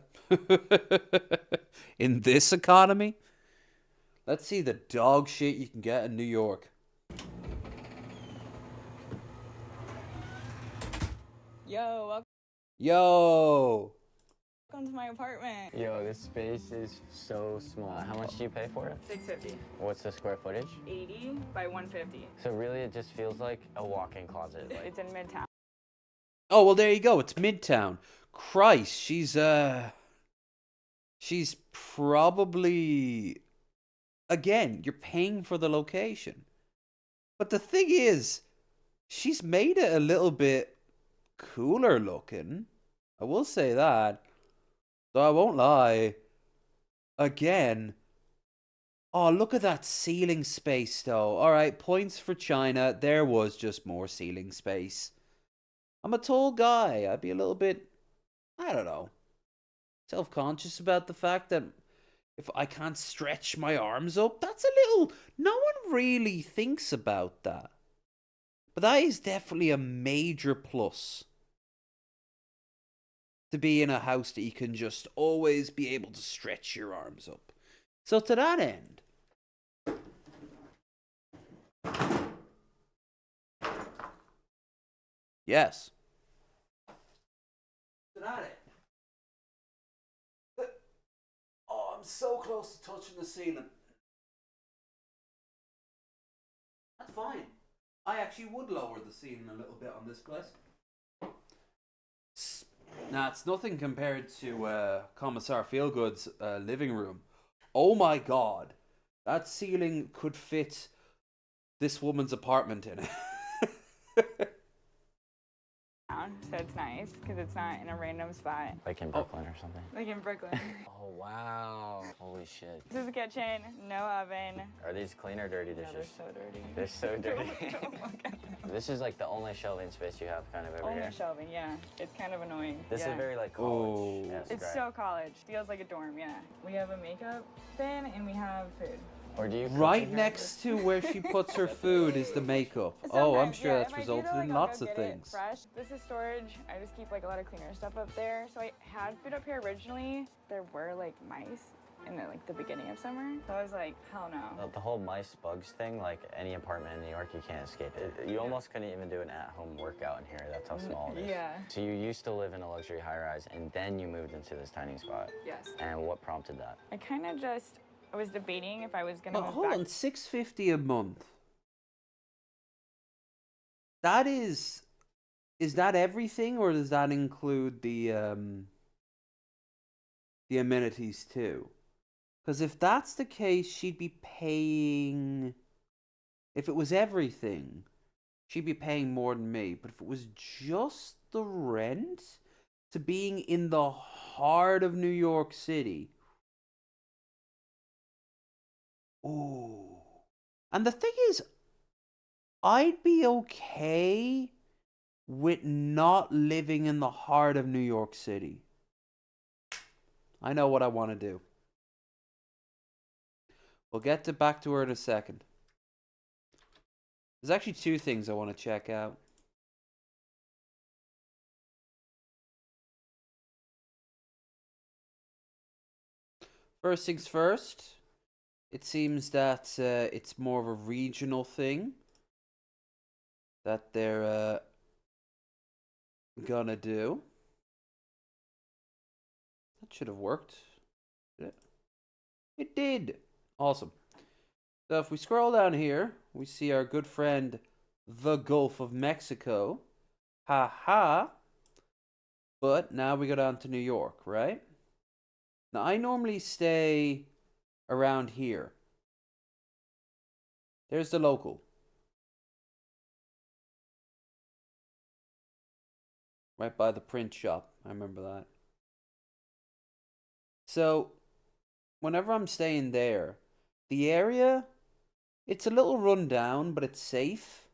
in this economy, let's see the dog shit you can get in New York. Yo, Yo! welcome to my apartment. Yo, this space is so small. How much do you pay for it? $650. What's the square footage? 80 by 150. So really, it just feels like a walk-in closet. Like, It's in Midtown. Oh, well, there you go. It's Midtown. Christ, she's probably, again, you're paying for the location. But the thing is, she's made it a little bit cooler looking. I will say that. Though I won't lie. Again. Oh, look at that ceiling space, though. Alright, points for China. There was just more ceiling space. I'm a tall guy. I'd be a little bit, I don't know, self-conscious about the fact that if I can't stretch my arms up, that's a little, no one really thinks about that. But that is definitely a major plus. To be in a house that you can just always be able to stretch your arms up. So to that end, yes. To that end. Oh, I'm so close to touching the ceiling. That's fine. I actually would lower the ceiling a little bit on this place. Nah, it's nothing compared to Commissar Feelgood's living room. Oh my god. That ceiling could fit this woman's apartment in it. So it's nice because it's not in a random spot. like in Brooklyn or something. Like in Brooklyn. Oh, wow. Holy shit. This is the kitchen, no oven. Are these clean or dirty Yeah, dishes? they're so dirty. They're so dirty. Don't look at them. This is like the only shelving space you have kind of over Only here. shelving, yeah. It's kind of annoying. This yeah. is very like Oh. college. It's so college. Feels like a dorm, yeah. We have a makeup bin and we have food. Or do you cook Right in here? next to where she puts her food is the makeup. Oh, I'm Sometimes, sure yeah, that's if I do, resulted though, in like, I'll lots go of get it things. fresh. This is storage. I just keep like a lot of cleaner stuff up there. So I had food up here originally. There were like mice in the beginning of summer. So I was like, hell no. The whole mice bugs thing, like any apartment in New York, you can't escape it. You almost couldn't even do an at-home workout in here. That's how small it is. Yeah. So you used to live in a luxury high-rise, and then you moved into this tiny spot. Yes. And what prompted that? I kind of just, I was debating if I was gonna But move hold back. on, $650 a month. That is that everything, or does that include the amenities too? Because if that's the case, she'd be paying. If it was everything, she'd be paying more than me. But if it was just the rent to being in the heart of New York City. Ooh. And the thing is, I'd be okay with not living in the heart of New York City. I know what I want to do. We'll get back to her in a second. There's actually two things I want to check out. First things first, it seems that it's more of a regional thing that they're gonna do. That should have worked. Did it? It did. Awesome. So if we scroll down here, we see our good friend, the Gulf of Mexico. Ha ha. But now we go down to New York, right? Now I normally stay around here. There's the local. Right by the print shop. I remember that. So, whenever I'm staying there, the area, it's a little run down, but it's safe,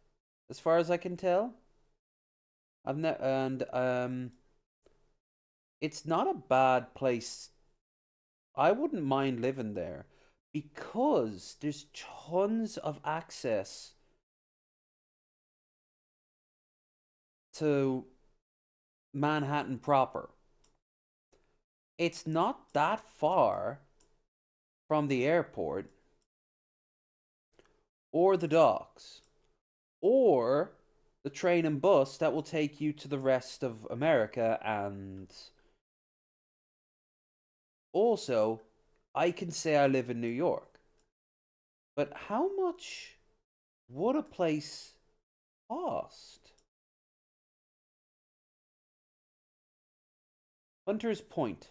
as far as I can tell. It's not a bad place. I wouldn't mind living there because there's tons of access to Manhattan proper. It's not that far from the airport or the docks or the train and bus that will take you to the rest of America. And also, I can say I live in New York, but how much would a place cost? Hunter's Point.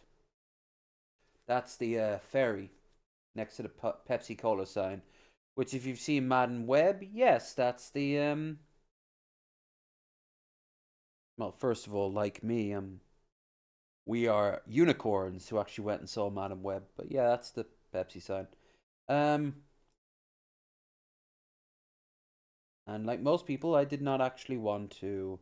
That's the ferry next to the Pepsi Cola sign. Which, if you've seen Madden Web, yes, that's the well, first of all, like me, we are unicorns who actually went and saw Madam Web. But yeah, that's the Pepsi sign. And like most people, I did not actually want to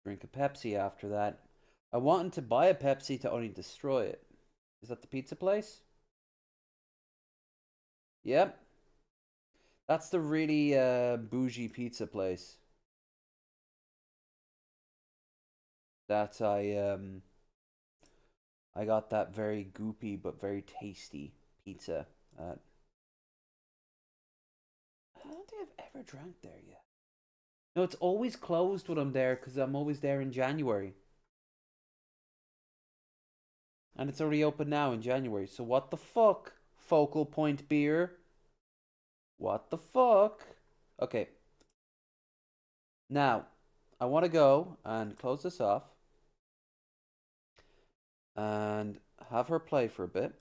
drink a Pepsi after that. I wanted to buy a Pepsi to only destroy it. Is that the pizza place? Yep. That's the really bougie pizza place that I got that very goopy but very tasty pizza at. I don't think I've ever drank there yet. No, it's always closed when I'm there because I'm always there in January. And it's already open now in January. So what the fuck, Focal Point Beer? What the fuck? Okay. Now, I want to go and close this off. And have her play for a bit.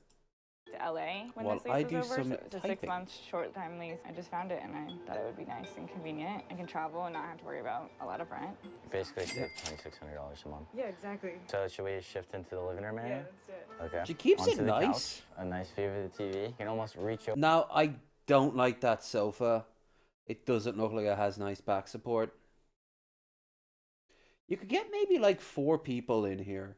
To LA when While this lease I was do over. some So it's a typing. 6-month short time lease. I just found it and I thought it would be nice and convenient. I can travel and not have to worry about a lot of rent. Basically save $2,600 a month. Yeah, exactly. So should we shift into the living room area? let's do it. Okay. She keeps Onto it the nice. Couch, a nice view of the TV. You can almost reach over. Now, I don't like that sofa. It doesn't look like it has nice back support. You could get maybe like 4 people in here.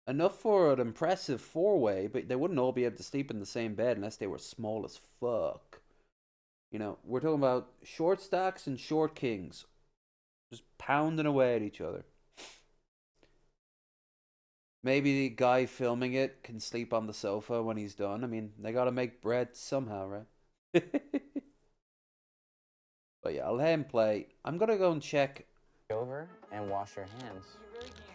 Enough for an impressive 4-way, but they wouldn't all be able to sleep in the same bed unless they were small as fuck. You know, we're talking about short stacks and short kings. Just pounding away at each other. Maybe the guy filming it can sleep on the sofa when he's done. I mean, they gotta make bread somehow, right? But yeah, I'll let him play. I'm gonna go and check Over and wash your hands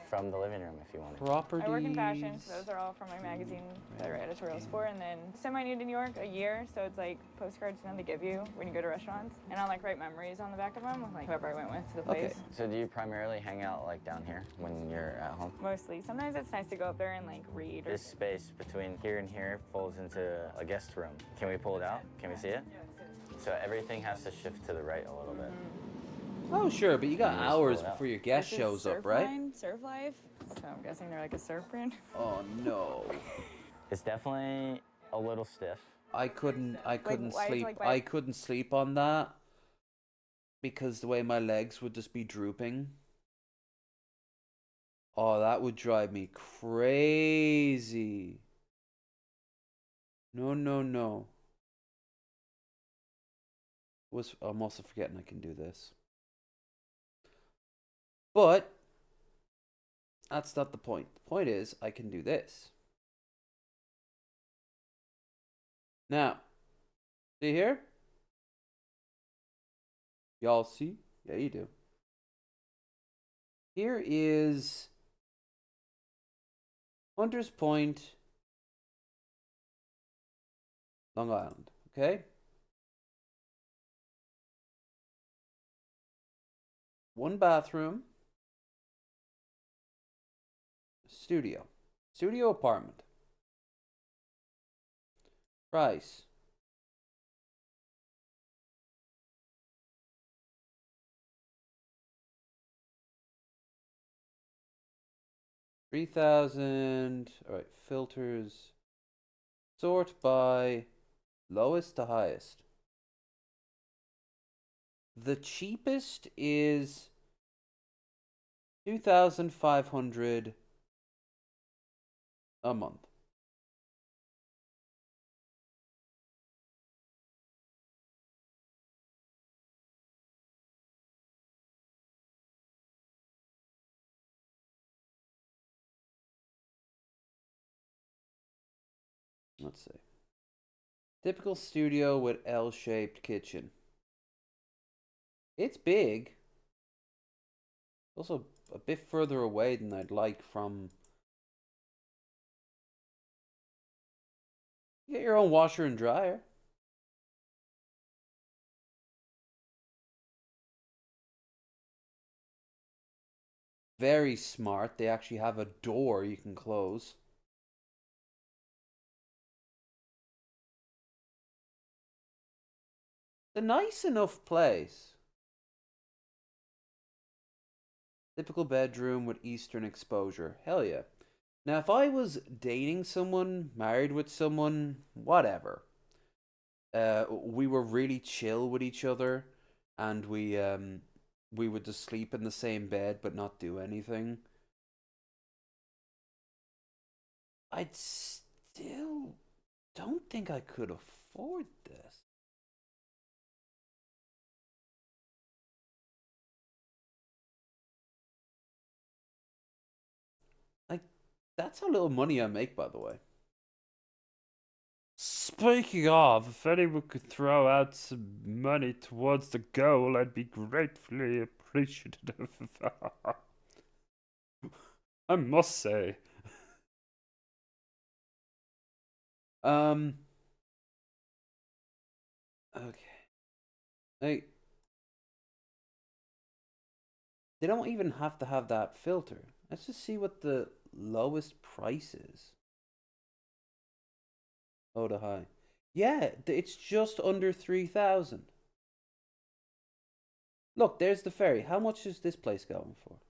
from the living room if you want to. properties. I work in fashion, so those are all from my magazine that I write editorials for. And then semi-new to New York, a year, so it's like postcards they give you when you go to restaurants. And I'll like write memories on the back of them with like whoever I went with to the place. Okay. So do you primarily hang out like down here when you're at home? Mostly. Sometimes it's nice to go up there and like read. Or This space between here and here folds into a guest room. Can we pull it out? Can we see it? So everything has to shift to the right a little bit. Oh, sure, but you got You just hours pull it out. before your guest This is shows up, Surf right? Line, Surf Life. So I'm guessing they're like a surf brand. Oh no. It's definitely a little stiff. I couldn't why is, sleep. like, why- I couldn't sleep on that because the way my legs would just be drooping. Oh, that would drive me crazy. No, no, no. I'm also forgetting I can do this. But that's not the point. The point is I can do this. Now, see here? Y'all see? Yeah, you do. Here is Hunters Point, Long Island. Okay? One bathroom. Studio. Studio apartment. Price. $3,000. Alright, filters. Sort by lowest to highest. The cheapest is 2,500 a month. Let's see. Typical studio with L-shaped kitchen. It's big. Also a bit further away than I'd like from... You get your own washer and dryer. Very smart. They actually have a door you can close. It's a nice enough place. Typical bedroom with eastern exposure. Hell yeah. Now, if I was dating someone, married with someone, whatever, we were really chill with each other, and we would just sleep in the same bed but not do anything, I'd still don't think I could afford this. Like, that's how little money I make, by the way. Speaking of, if anyone could throw out some money towards the goal, I'd be gratefully appreciative. I must say. Okay. Like, they don't even have to have that filter. Let's just see what the lowest price is. Oh, the high. Yeah, it's just under 3,000. Look, there's the ferry. How much is this place going for?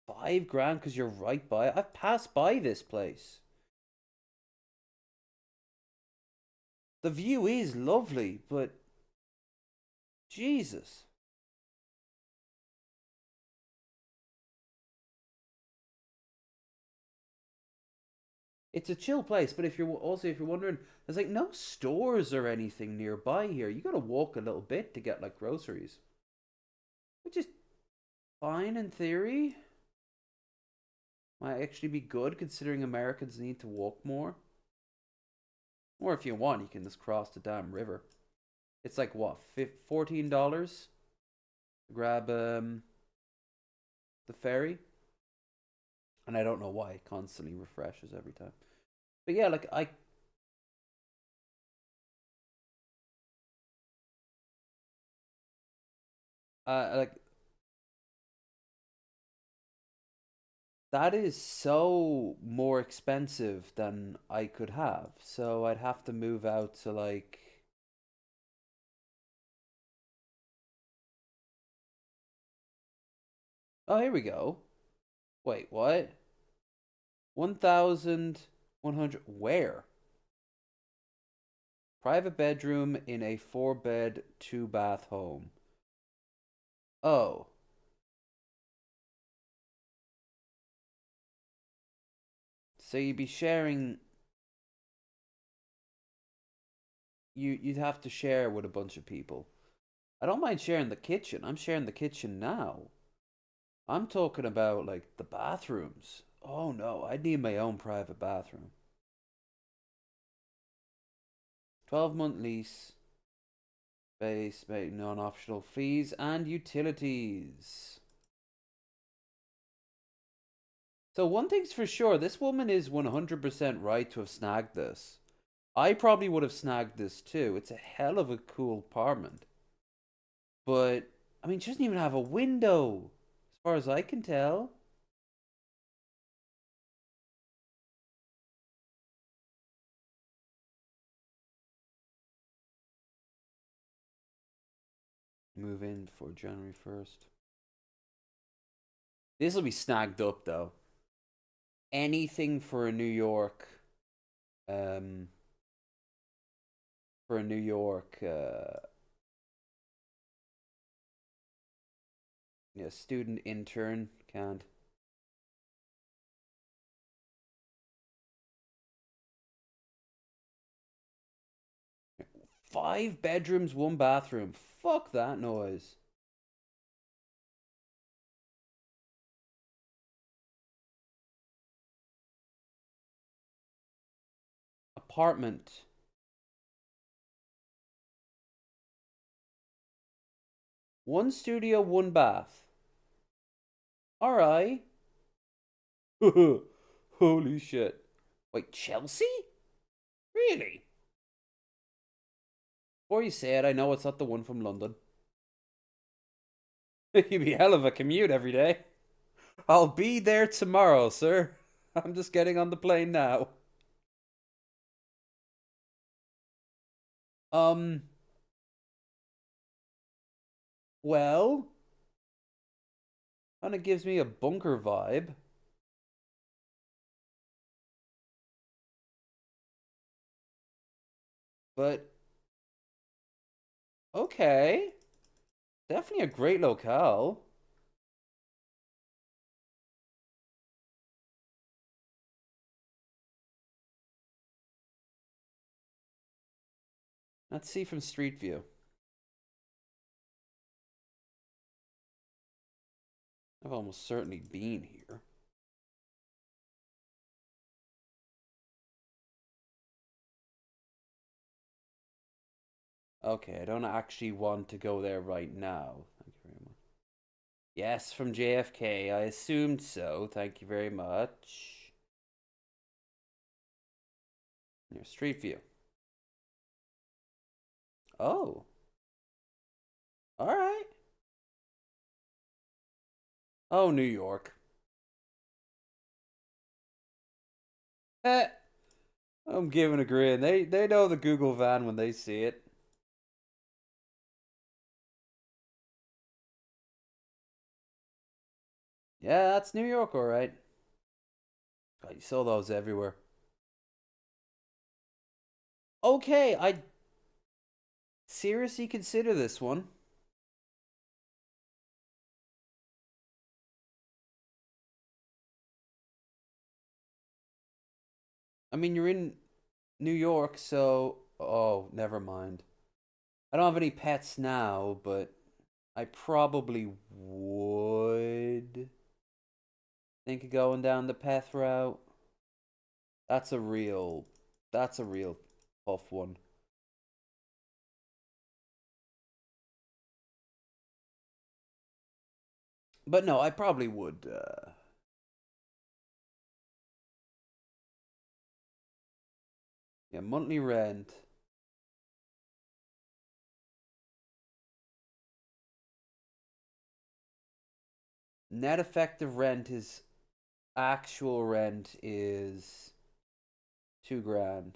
5 grand because you're right by it. I've passed by this place. The view is lovely, but Jesus. It's a chill place, but if you're wondering, there's like no stores or anything nearby here. You gotta walk a little bit to get like groceries, which is fine in theory. Might actually be good considering Americans need to walk more. Or if you want, you can just cross the damn river. It's like what, $14 to grab the ferry. And I don't know why it constantly refreshes every time. But yeah, like like that is so more expensive than I could have. So I'd have to move out to like Oh, here we go. Wait, what? 1,100 where? Private bedroom in a 4-bed, 2-bath home. Oh. So you'd be sharing you'd have to share with a bunch of people. I don't mind sharing the kitchen. I'm sharing the kitchen now. I'm talking about like the bathrooms. Oh no, I'd need my own private bathroom. 12-month lease. Base, non-optional fees, and utilities. So one thing's for sure, this woman is 100% right to have snagged this. I probably would have snagged this too. It's a hell of a cool apartment. But, I mean, she doesn't even have a window, as far as I can tell. Move in for January 1st. This will be snagged up, though. Anything for a New York... for a New York... yeah, student intern can't. Five bedrooms, one bathroom. Fuck that noise. Apartment. One studio, one bath. Alright. Holy shit. Wait, Chelsea? Really? Before you say it, I know it's not the one from London. You'd be hell of a commute every day. I'll be there tomorrow, sir. I'm just getting on the plane now. Well, kind of gives me a bunker vibe. But, okay. Definitely a great locale. Let's see from Street View. I've almost certainly been here. Okay, I don't actually want to go there right now. Thank you very much. Yes, from JFK. I assumed so. Thank you very much. Near Street View. Oh. Alright. Oh, New York. I'm giving a grin. They know the Google van when they see it. Yeah, that's New York, alright. God, you saw those everywhere. Okay, I'd seriously consider this one. I mean, you're in New York, so... Oh, never mind. I don't have any pets now, but I probably would think of going down the pet route. That's a real tough one. But no, I probably would. Yeah, monthly rent. Net effective rent is actual rent is $2,000.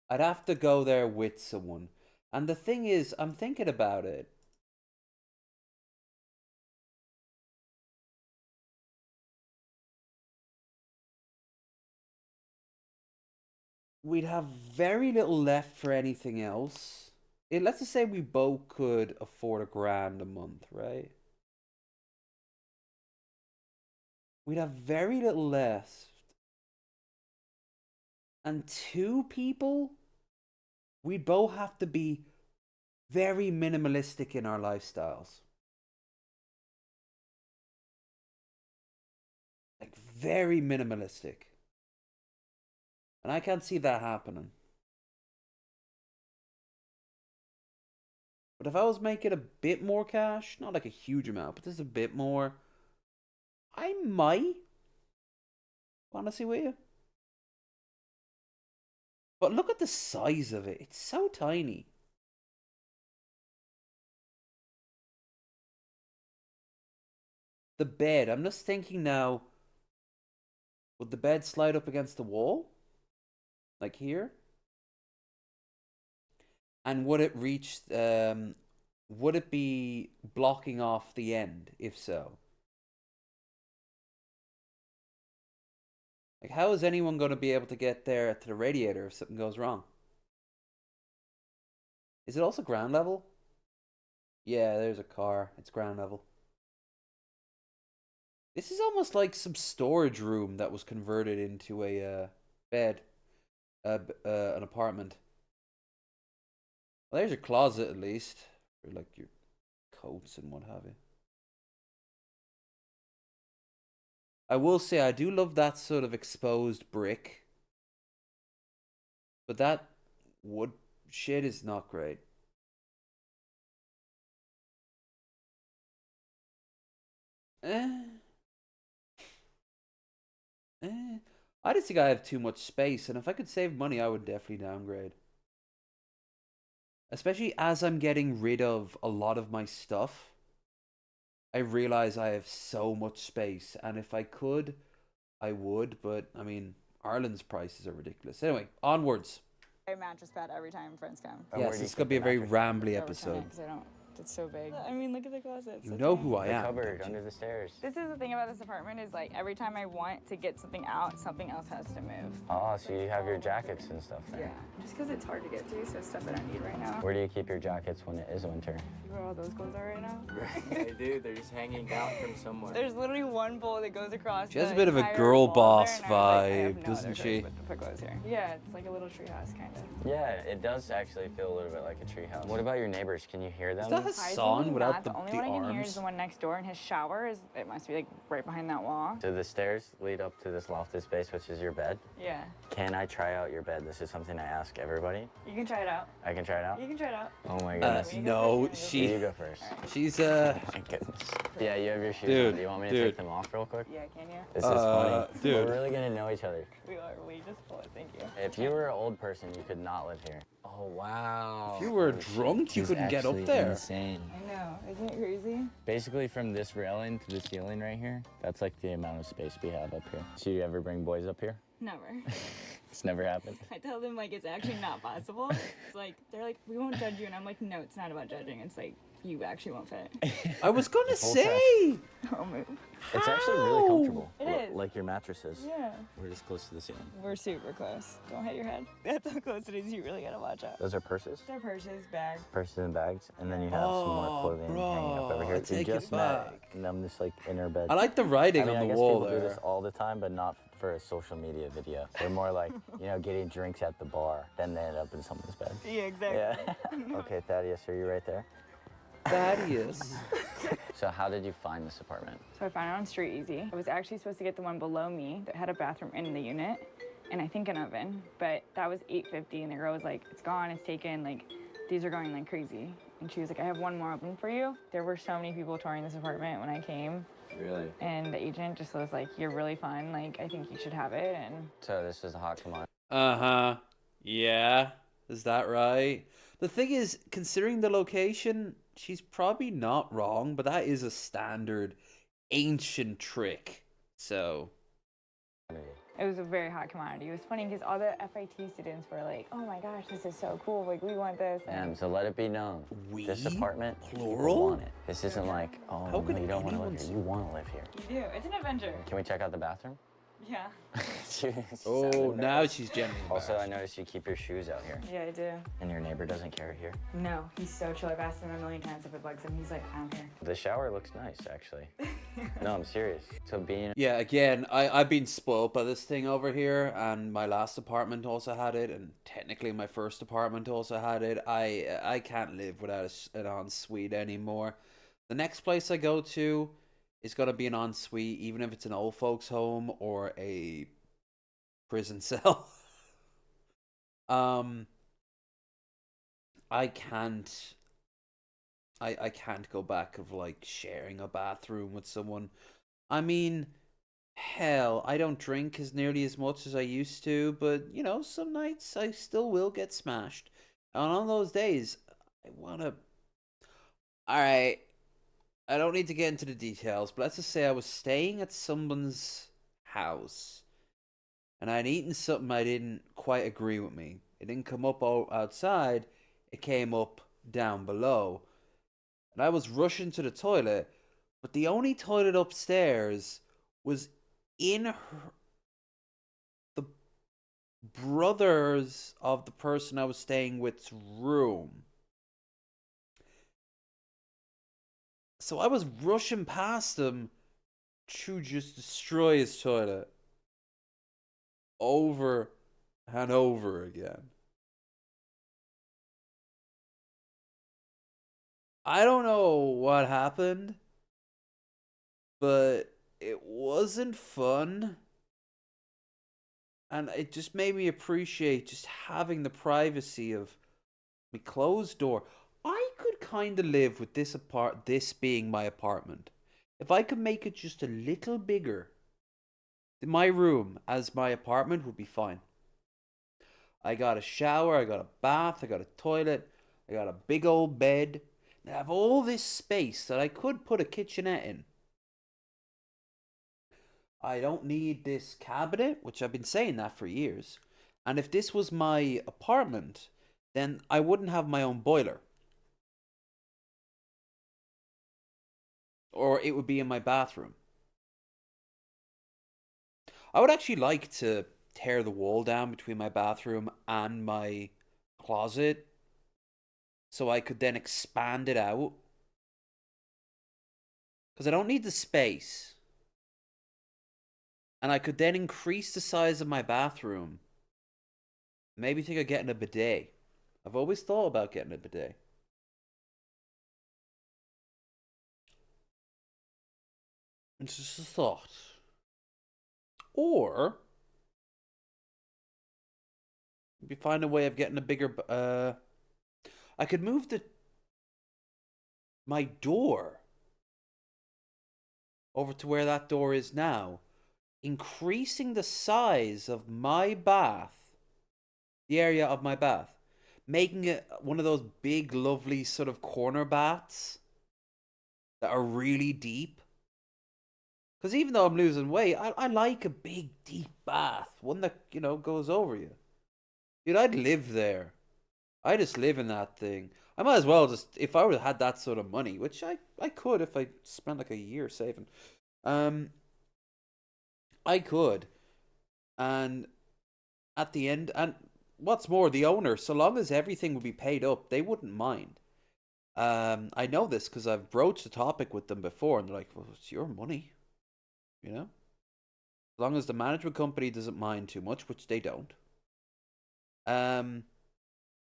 I'd have to go there with someone. And the thing is, I'm thinking about it. We'd have very little left for anything else. Let's just say we both could afford $1,000 a month, right? We'd have very little left. And two people, we'd both have to be very minimalistic in our lifestyles. Like, very minimalistic. And I can't see that happening. But if I was making a bit more cash, not like a huge amount, but just a bit more, I might want to see with you. But look at the size of it. It's so tiny. The bed. I'm just thinking now, would the bed slide up against the wall? Like here? And would it reach, would it be blocking off the end, if so? Like, how is anyone going to be able to get there to the radiator if something goes wrong? Is it also ground level? Yeah, there's a car. It's ground level. This is almost like some storage room that was converted into a bed, an apartment. Well, there's your closet at least, for like your coats and what have you. I will say I do love that sort of exposed brick, but that wood shit is not great. I just think I have too much space, and if I could save money, I would definitely downgrade. Especially as I'm getting rid of a lot of my stuff, I realize I have so much space, and if I could, I would, but I mean, Ireland's prices are ridiculous. Anyway, onwards. Mattress pad every time friends come. Yes, it's going to be a very rambly episode. Because I don't. It's so big. I mean, look at the closet. You know who I The am. cupboard don't you? under the stairs. This is the thing about this apartment is like every time I want to get something out, something else has to move. Oh, so you have your jackets and stuff there. Yeah, just because it's hard to get to, so stuff that I need right now. Where do you keep your jackets when it is winter? See where all those clothes are right now? They do. They're just hanging down from somewhere. There's literally one bowl that goes across. She has the a bit of a entire girl wall boss there, and I was like, I have vibe, no doesn't other she? choice but to put clothes here. Yeah, it's like a little treehouse kind of. Yeah, it does actually feel a little bit like a treehouse. What about your neighbors? Can you hear them? Is that Hassan without the only one I can hear is arms? the one next door, and his shower is. It must be like right behind that wall. So the stairs lead up to this lofted space, which is your bed. Yeah. Can I try out your bed? This is something I ask everybody. You can try it out. I can try it out? You can try it out. Oh my goodness. No, You she, go first. she's Thank goodness. Yeah, you have your shoes Dude, on. Do you want me to dude. take them off real quick? Yeah, can you? This is funny. dude. We're really gonna know each other. We are. We just pull it. Thank you. If you were an old person, you could not live here. Oh wow. If you were drunk, you This is couldn't get up actually there. Insane. I know. Isn't it crazy? Basically, from this railing to the ceiling right here, that's like the amount of space we have up here. So you ever bring boys up here? Never. It's never happened. I tell them like it's actually not possible. It's like they're like, we won't judge you, and I'm like, no, it's not about judging. It's like you actually won't fit. I was gonna whole say. I'll move. It's actually really comfortable. It is. Like your mattresses. Yeah. We're just close to the ceiling. We're super close. Don't hit your head. That's how close it is. You really gotta watch out. Those are purses? They're purses, bags. Purses and bags, and then you have some more clothing hanging up over bro, here. I We take it just met, back. and I'm just like in her bed. I like the writing I mean, on I the guess wall people do there. this all the time, but not for a social media video. They're more like, you know, getting drinks at the bar, then they end up in someone's bed. Yeah, exactly. Yeah. Okay, Thaddeus, are you right there? Thaddeus. So how did you find this apartment? So I found it on Street Easy. I was actually supposed to get the one below me that had a bathroom in the unit, and I think an oven, but that was $850, and the girl was like, it's gone, it's taken, like, these are going like crazy. And she was like, I have one more open for you. There were so many people touring this apartment when I came. Really? And the agent just was like, you're really fun, like, I think you should have it, and So this is a hot commodity. Uh-huh. Yeah. Is that right? The thing is, considering the location, she's probably not wrong, but that is a standard ancient trick. So, it was a very hot commodity. It was funny because all the FIT students were like, oh my gosh, this is so cool, like, we want this. And so let it be known, this We? apartment, people Plural? want it. This isn't like, oh, How no, could you don't want to live anyone here. You want to live here. You do. It's an adventure. Can we check out the bathroom? Yeah. She oh, sounded now nervous. she's genuinely Also, I embarrassed. noticed you keep your shoes out here. Yeah, I do. And your neighbor doesn't care here. No, he's so chill. I've asked him a million times if it bugs him. He's like, I don't care. The shower looks nice, actually. No, I'm serious. So being Yeah, again, I've been spoiled by this thing over here, and my last apartment also had it, and technically my first apartment also had it. I can't live without an ensuite anymore. The next place I go to is gonna be an ensuite, even if it's an old folks' home or a prison cell. I can't I can't go back of like sharing a bathroom with someone. I mean, hell, I don't drink as nearly as much as I used to, but you know, some nights I still will get smashed. And on those days, I wanna. Alright, I don't need to get into the details, but let's just say I was staying at someone's house and I'd eaten something I didn't quite agree with me. It didn't come up outside, it came up down below. And I was rushing to the toilet, but the only toilet upstairs was in the brothers of the person I was staying with's room. So I was rushing past him to just destroy his toilet over and over again. I don't know what happened, but it wasn't fun. And it just made me appreciate just having the privacy of my closed door. I could kind of live with this being my apartment. If I could make it just a little bigger, my room as my apartment would be fine. I got a shower, I got a bath, I got a toilet, I got a big old bed. I have all this space that I could put a kitchenette in. I don't need this cabinet, which I've been saying that for years. And if this was my apartment, then I wouldn't have my own boiler. Or it would be in my bathroom. I would actually like to tear the wall down between my bathroom and my closet, so I could then expand it out. Because I don't need the space. And I could then increase the size of my bathroom. Maybe think of getting a bidet. I've always thought about getting a bidet. It's just a thought. Or maybe find a way of getting a bigger I could move my door over to where that door is now, increasing the size of my bath, the area of my bath, making it one of those big, lovely sort of corner baths that are really deep. Because even though I'm losing weight, I like a big, deep bath, one that, you know, goes over you. Dude, I'd live there. I just live in that thing. I might as well just, if I would have had that sort of money, which I could if I spent like a year saving. I could. And at the end, and what's more, the owner, so long as everything would be paid up, they wouldn't mind. I know this because I've broached the topic with them before, and they're like, well, it's your money. You know? As long as the management company doesn't mind too much, which they don't.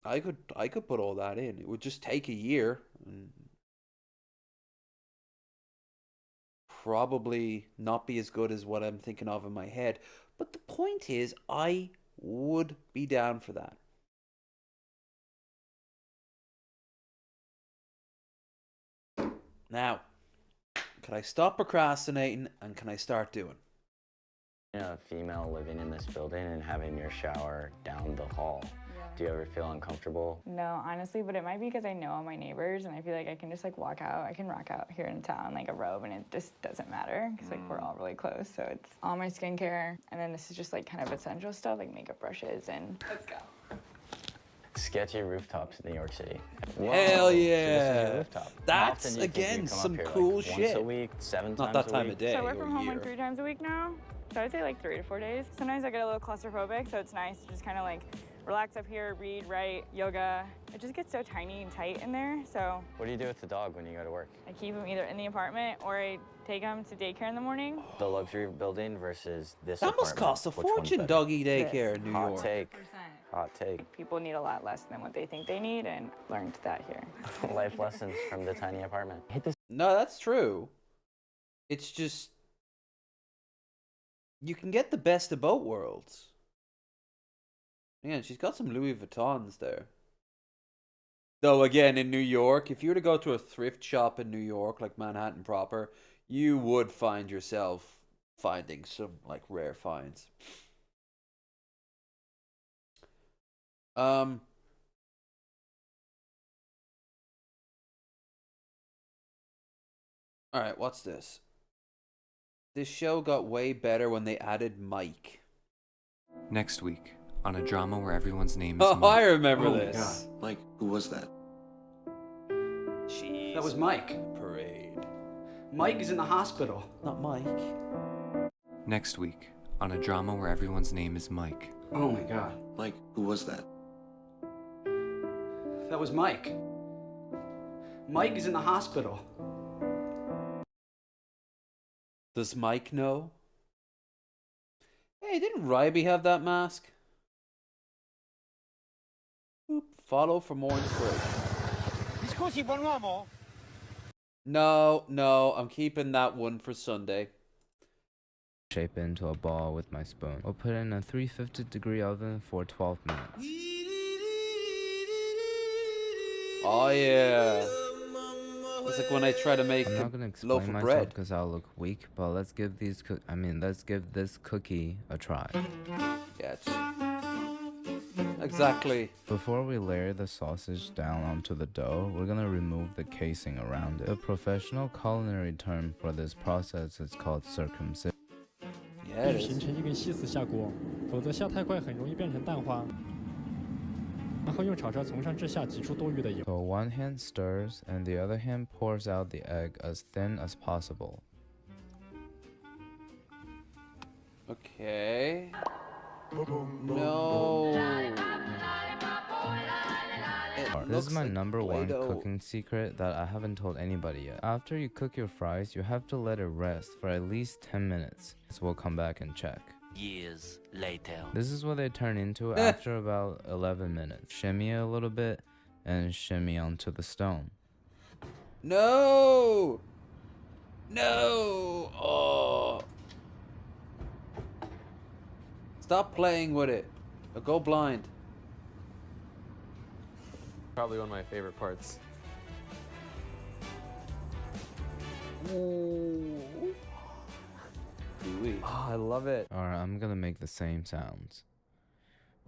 I could put all that in. It would just take a year and probably not be as good as what I'm thinking of in my head. But the point is, I would be down for that. Now, can I stop procrastinating and can I start doing? You know, a female living in this building and having your shower down the hall. Do you ever feel uncomfortable? No, honestly, but it might be because I know all my neighbors and I feel like I can just like walk out. I can rock out here in town like a robe and it just doesn't matter because like we're all really close. So it's all my skincare and then this is just like kind of essential stuff like makeup brushes and let's go. Sketchy rooftops in New York City. Whoa, Hell so this is yeah. your rooftop. That's, How often do you think again, you come up some here, cool like, shit. Once a week, 7 Not times that time a of week? day. So I work or from home year. like 3 times a week now. So I'd say like 3 to 4 days. Sometimes I get a little claustrophobic, so it's nice to just kind of like relax up here, read, write, yoga. It just gets so tiny and tight in there, so. What do you do with the dog when you go to work? I keep him either in the apartment or I take him to daycare in the morning. The luxury building versus this That must apartment. cost a Which one's fortune, better? doggy daycare in New Hot York. take. Hot take. People need a lot less than what they think they need and learned that here. Life lessons from the tiny apartment. Hit this. No, that's true. It's just you can get the best of both worlds. Yeah, she's got some Louis Vuittons there. Though again, in New York, if you were to go to a thrift shop in New York, like Manhattan proper, you would find yourself finding some like rare finds. All right, what's this? This show got way better when they added Mike. Next week, on a drama where everyone's name is Oh, Mike. I remember Oh my this. God. Mike, who was that? Jeez, That was Mike. Parade. Mike is in the hospital. Not Mike. Next week, on a drama where everyone's name is Mike. Oh my God. Mike, who was that? That was Mike. Mike is in the hospital. Does Mike know? Hey, didn't Ryby have that mask? Oop, follow for more inspiration. No, I'm keeping that one for Sunday. Shape it into a ball with my spoon. We'll put it in a 350-degree oven for 12 minutes. Oh yeah. It's like when I try to make I'm not a gonna loaf explain of myself bread. because I'll look weak, but let's give this cookie a try. Yeah, it's... Exactly. Before we layer the sausage down onto the dough, we're gonna remove the casing around it. The professional culinary term for this process is called circumcision. Yeah, it is. 形成一个稀释下锅，否则下太快很容易变成蛋花。然后用炒勺从上至下挤出多余的油。 So one hand stirs and the other hand pours out the egg as thin as possible. Okay. No. This is my like number one Play-Doh. cooking secret that I haven't told anybody yet. After you cook your fries, you have to let it rest for at least 10 minutes. So we'll come back and check. Years later. This is what they turn into after about 11 minutes. Shimmy it a little bit and shimmy onto the stone. No. No. Oh. Stop playing with it. Or go blind. Probably one of my favorite parts. Ooh. Oh, I love it. Alright, I'm gonna make the same sounds.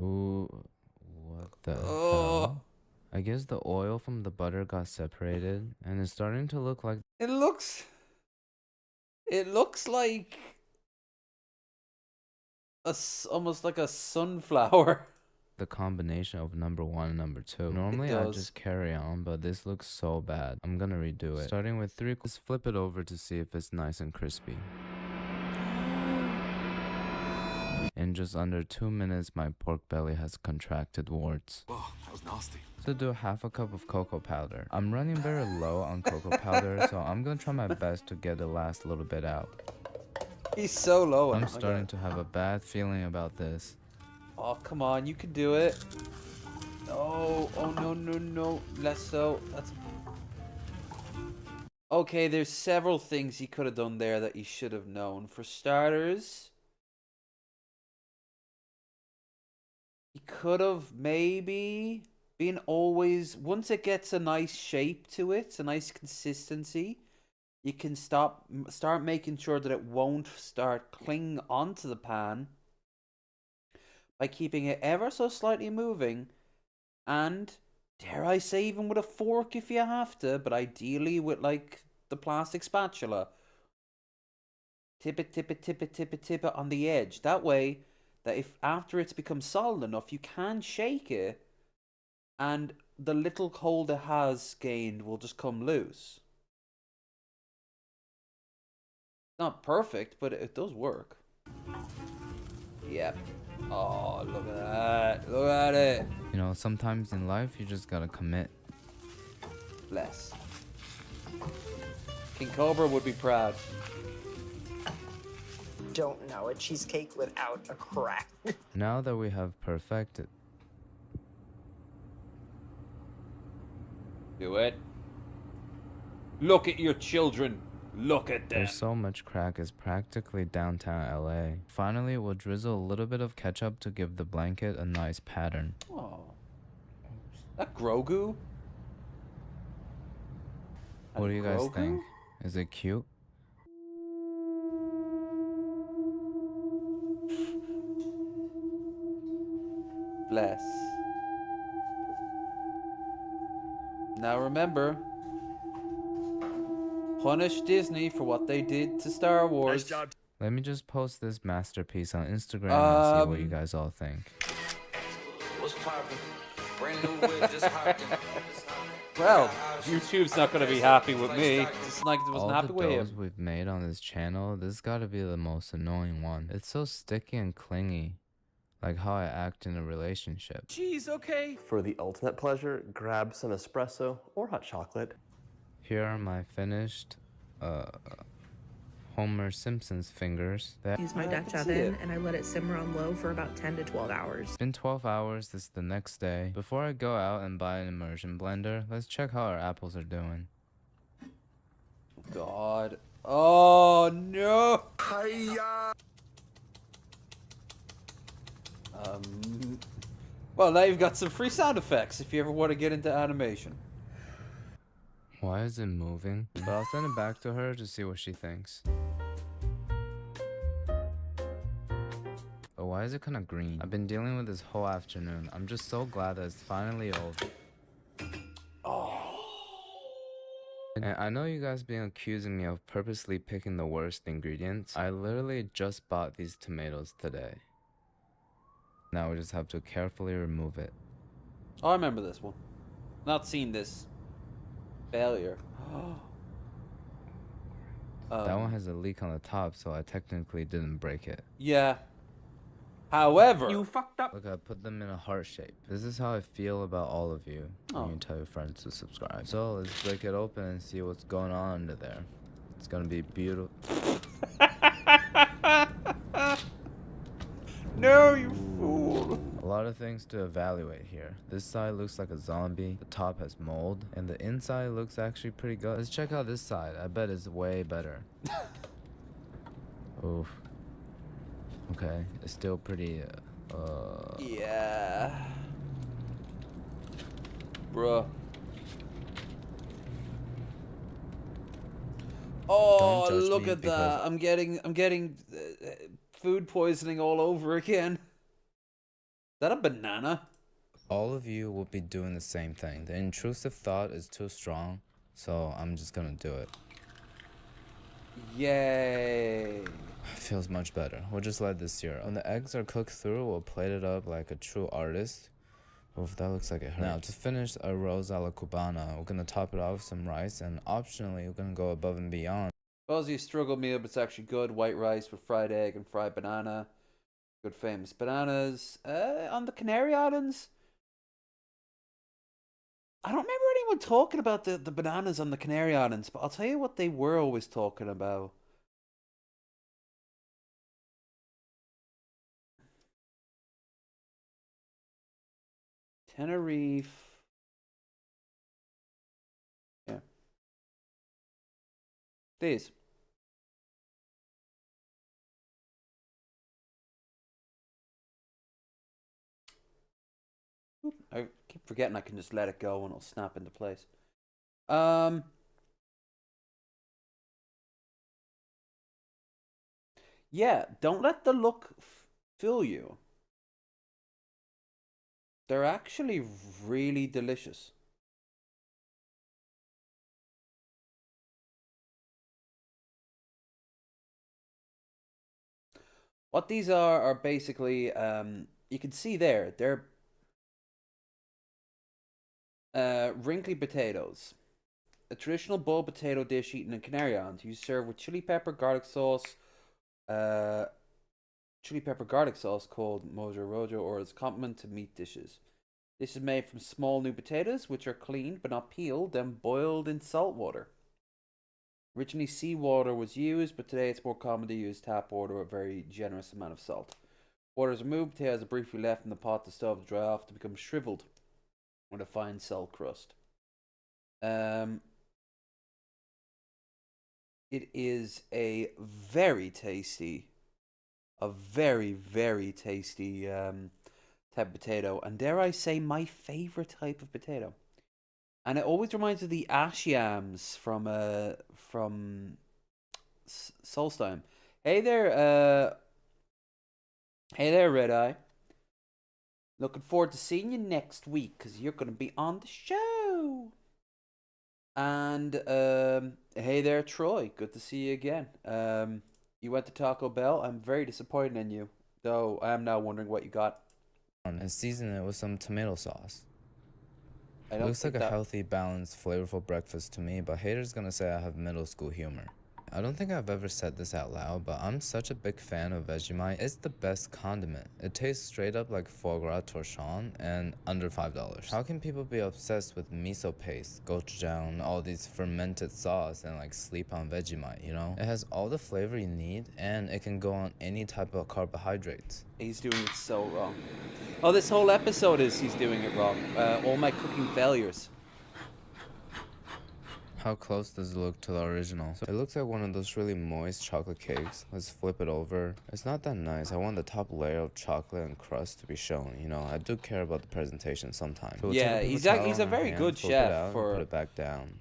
Ooh, what the Oh. hell? I guess the oil from the butter got separated and it's starting to look like It looks like almost like a sunflower. the combination of number one and number two. Normally I does. just carry on, but this looks so bad. I'm gonna redo it. Starting with three, just flip it over to see if it's nice and crispy. In just under 2 minutes, my pork belly has contracted warts. Oh, that was nasty. To do half a cup of cocoa powder. I'm running very low on cocoa powder, so I'm gonna try my best to get the last little bit out. He's so low. I'm starting to have a bad feeling about this. Oh, come on, you can do it. Oh no. Less so. That's okay. There's several things he could have done there that he should have known. For starters, he could have maybe been always, once it gets a nice shape to it, a nice consistency, you can start making sure that it won't start clinging onto the pan by keeping it ever so slightly moving, and dare I say even with a fork if you have to, but ideally with like the plastic spatula. Tip it on the edge. That way, that if after it's become solid enough, you can shake it, and the little hold it has gained will just come loose. Not perfect, but it does work. Yep. Oh, look at that. Look at it. You know, sometimes in life you just gotta commit. Bless. King Cobra would be proud. Don't know a cheesecake without a crack. Now that we have perfected. Do it. Look at your children. Look at them. There's so much crack, it's practically downtown LA. Finally, we'll drizzle a little bit of ketchup to give the blanket a nice pattern. Oh. That Grogu? What do you guys Grogu? think? Is it cute? Bless. Now remember, punish Disney for what they did to Star Wars. Let me just post this masterpiece on Instagram and see what you guys all think. What's poppin'? Brand new whip, just hopped in. Well, YouTube's not going to be happy with me. Just like it wasn't All happy the with doughs him. we've made on this channel, this gotta be the most annoying one. It's so sticky and clingy, like how I act in a relationship. Geez, okay. For the ultimate pleasure, grab some espresso or hot chocolate. Here are my finished Homer Simpson's fingers. Use my Dutch oven and I let it simmer on low for about 10 to 12 hours. It's been 12 hours, this is the next day. Before I go out and buy an immersion blender, let's check how our apples are doing. God. Oh, no. Well, now you've got some free sound effects if you ever want to get into animation. Why is it moving? But I'll send it back to her to see what she thinks. But why is it kind of green? I've been dealing with this whole afternoon. I'm just so glad that it's finally over. And I know you guys been accusing me of purposely picking the worst ingredients. I literally just bought these tomatoes today. Now we just have to carefully remove it. Oh, I remember this one. Not seen this failure. That one has a leak on the top, so I technically didn't break it. Yeah. However, You fucked up. Look, I put them in a heart shape. This is how I feel about all of you. When you tell your friends to subscribe. So let's break it open and see what's going on under there. It's gonna be beautiful. No, you fool. A lot of things to evaluate here. This side looks like a zombie, the top has mold, and the inside looks actually pretty good. Let's check out this side. I bet it's way better. Oof. Okay, it's still pretty, Yeah. Bruh. Oh, Don't judge look me at because- that. I'm getting food poisoning all over again. Is that a banana? all of you will be doing the same thing. The intrusive thought is too strong, so I'm just gonna do it. Yay. Feels much better. We'll just let this sear. When the eggs are cooked through, we'll plate it up like a true artist. Oof, that looks like it hurt. Now, to finish arroz a la cubana, we're gonna top it off with some rice, and optionally, we're gonna go above and beyond. Aussie struggle meal, but it's actually good. White rice with fried egg and fried banana. Good famous bananas. On the Canary Islands, I don't remember anyone talking about the bananas on the Canary Islands, but I'll tell you what they were always talking about. Tenerife. Yeah. These. I keep forgetting I can just let it go and it'll snap into place. Yeah, don't let the look fool you. They're actually really delicious. What these are basically, you can see there, they're wrinkly potatoes. A traditional boiled potato dish eaten in Canary Islands. You serve with chili pepper garlic sauce. Chili pepper garlic sauce called mojo rojo, or as a complement to meat dishes. This is made from small new potatoes, which are cleaned but not peeled, then boiled in salt water. Originally, seawater was used, but today it's more common to use tap water with a very generous amount of salt. Water is removed, potatoes are briefly left in the pot to stove to dry off to become shriveled with a fine salt crust. It is a very tasty, very tasty type of potato, and dare I say, my favorite type of potato. And it always reminds me of the ash yams from Solstheim. Hey there, Red Eye. Looking forward to seeing you next week because you're going to be on the show. And hey there, Troy. Good to see you again. You went to Taco Bell. I'm very disappointed in you, though. I am now wondering what you got. And season it with some tomato sauce. I don't Looks like think a that- healthy, balanced, flavorful breakfast to me, but haters gonna say I have middle school humor. I don't think I've ever said this out loud, but I'm such a big fan of Vegemite. It's the best condiment. It tastes straight up like foie gras torchon and under $5. How can people be obsessed with miso paste, gochujang, all these fermented sauce and like sleep on Vegemite, you know? It has all the flavor you need and it can go on any type of carbohydrates. He's doing it so wrong. Oh, this whole episode is he's doing it wrong. All my cooking failures. How close does it look to the original? So it looks like one of those really moist chocolate cakes. Let's flip it over. It's not that nice. I want the top layer of chocolate and crust to be shown. You know, I do care about the presentation sometimes. So we'll Yeah, take he's paper towel a in our very hand, good flip chef it out, for- and put it back down.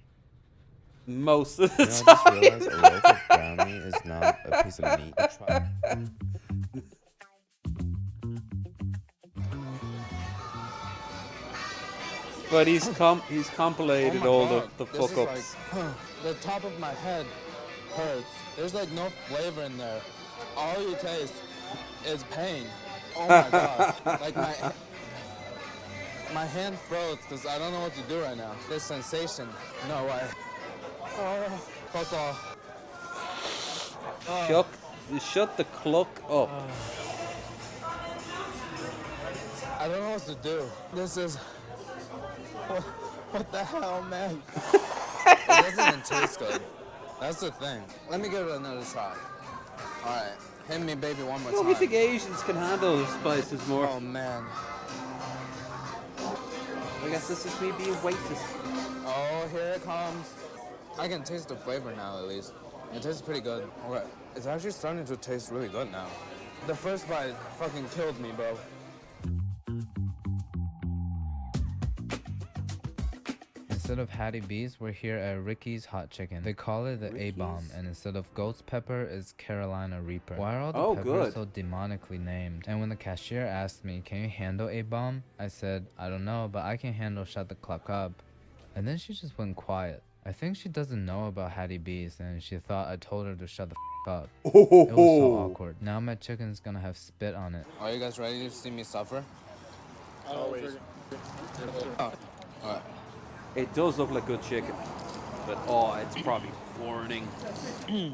Most of the You know, I just time. realized a loaf of brownie is not a piece of meat. But he's compilated all the This fuck is ups. like, the top of my head hurts. There's like no flavor in there. All you taste is pain. Oh my god. Like my hand froze because I don't know what to do right now. This sensation. No way. Oh, that's all. Shut the cluck up. I don't know what to do. This is. What the hell, man? It doesn't even taste good. That's the thing. Let me give it another try. All right, hit me, baby, one more Well, time. we think Asians can handle spices more. Oh man. I guess this is me being waitress. Oh, here it comes. I can taste the flavor now, at least. It tastes pretty good. Okay, it's actually starting to taste really good now. The first bite fucking killed me, bro. Instead of Hattie B's, we're here at Ricky's Hot Chicken. They call it the A-bomb, and instead of Ghost Pepper, it's Carolina Reaper. Why are all the peppers so demonically named? And when the cashier asked me, can you handle A-bomb? I said, I don't know, but I can handle Shut the Cluck Up. And then she just went quiet. I think she doesn't know about Hattie B's, and she thought I told her to shut the f up. It was so awkward. Now my chicken's gonna have spit on it. Are you guys ready to see me suffer? Always. Oh, all right. It does look like good chicken, but oh, it's probably burning. The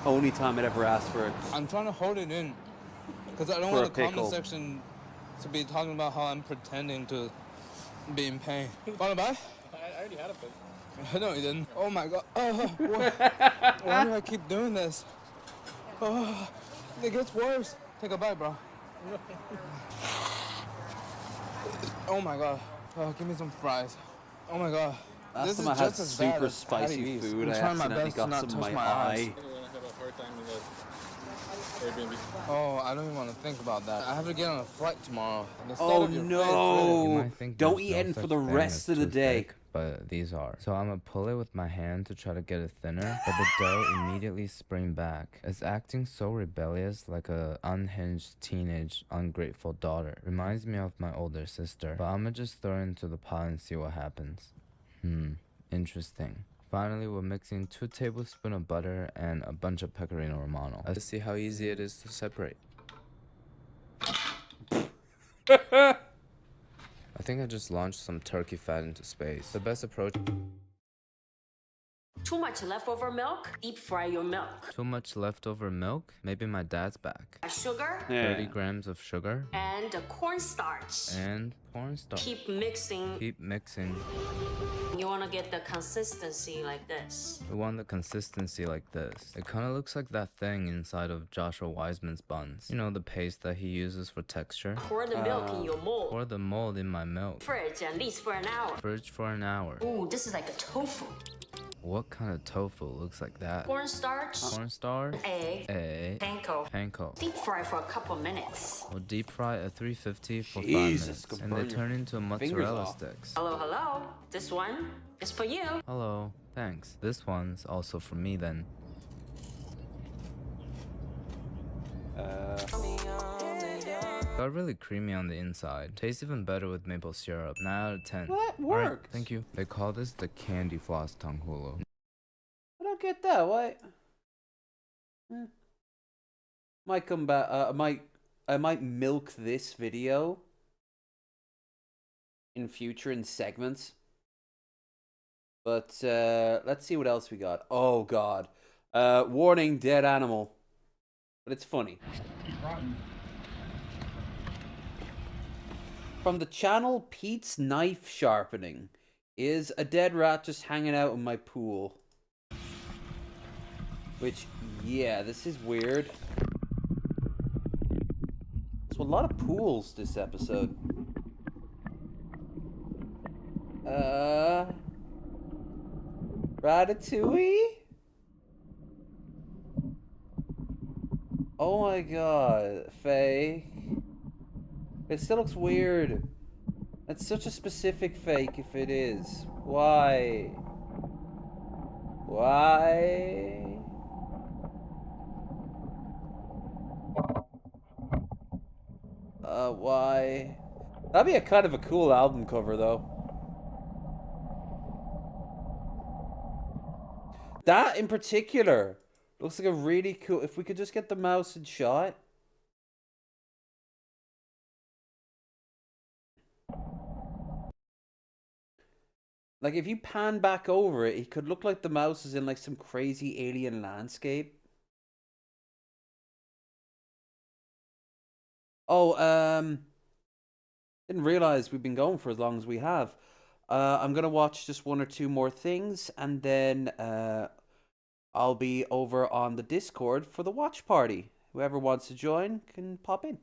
only time I'd ever asked for it. I'm trying to hold it in because I don't For want a the comment pickle. section to be talking about how I'm pretending to be in pain. Want to buy? I already had a bit. No, you didn't. Oh my god. Oh, why do I keep doing this? Oh, it gets worse. Take a bite, bro. Oh my god. Oh, give me some fries. Oh my god. Last This time is I had just as bad super as Hattie spicy B's. food, I'm I trying my accidentally best to got not some in touch my eyes. eye. I'm gonna have a hard time with that Airbnb. Oh, I don't even want to think about that. I have to get on a flight tomorrow. The sight Oh of your face You no! might think Don't there's eat no anything such for the thing rest as of the too day. thick, but these are. So I'm gonna pull it with my hand to try to get it thinner, but the dough immediately spring back. It's acting so rebellious, like a unhinged teenage ungrateful daughter. Reminds me of my older sister, but I'm gonna just throw it into the pot and see what happens. Interesting. Finally, we're mixing 2 tablespoons of butter and a bunch of pecorino romano. Let's see how easy it is to separate. I think I just launched some turkey fat into space. The best approach. Too much leftover milk, deep fry your milk. Too much leftover milk? Maybe my dad's back. Sugar 30 grams of sugar and cornstarch. and cornstarch. Keep mixing. Keep mixing. You want to get the consistency like this. We want the consistency like this. It kind of looks like that thing inside of Joshua Wiseman's buns. You know, the paste that he uses for texture. Pour the milk in your mold. Pour the mold in my milk. Fridge at least for an hour. Fridge for an hour. Ooh, this is like a tofu. What kind of tofu looks like that? Cornstarch, Cornstarch, egg, panko. panko. Deep fry for a couple minutes. We'll deep fry at 350 for 5 Jesus, minutes, could and they burn your turn into fingers mozzarella off. sticks. Hello, hello. This one is for you. Hello, thanks. This one's also for me then. Got really creamy on the inside. Tastes even better with maple syrup. 9 out of 10. Well, that Alright, worked. thank you. They call this the candy floss tanghulo. I don't get that. Why? Might come back. I might milk this video in future in segments. But let's see what else we got. Oh God! Warning: dead animal. But it's funny. From the channel Pete's Knife Sharpening. Is a dead rat just hanging out in my pool? Which, yeah, this is weird. So a lot of pools this episode. Ratatouille? Oh my god, Faye. It still looks weird. That's such a specific fake if it is. Why? Why? Why? That'd be a kind of a cool album cover, though. That in particular looks like a really cool. If we could just get the mouse in shot. Like, if you pan back over it, it could look like the mouse is in, like, some crazy alien landscape. Oh, didn't realize we've been going for as long as we have. I'm going to watch just 1 or 2 more things, and then I'll be over on the Discord for the watch party. Whoever wants to join can pop in.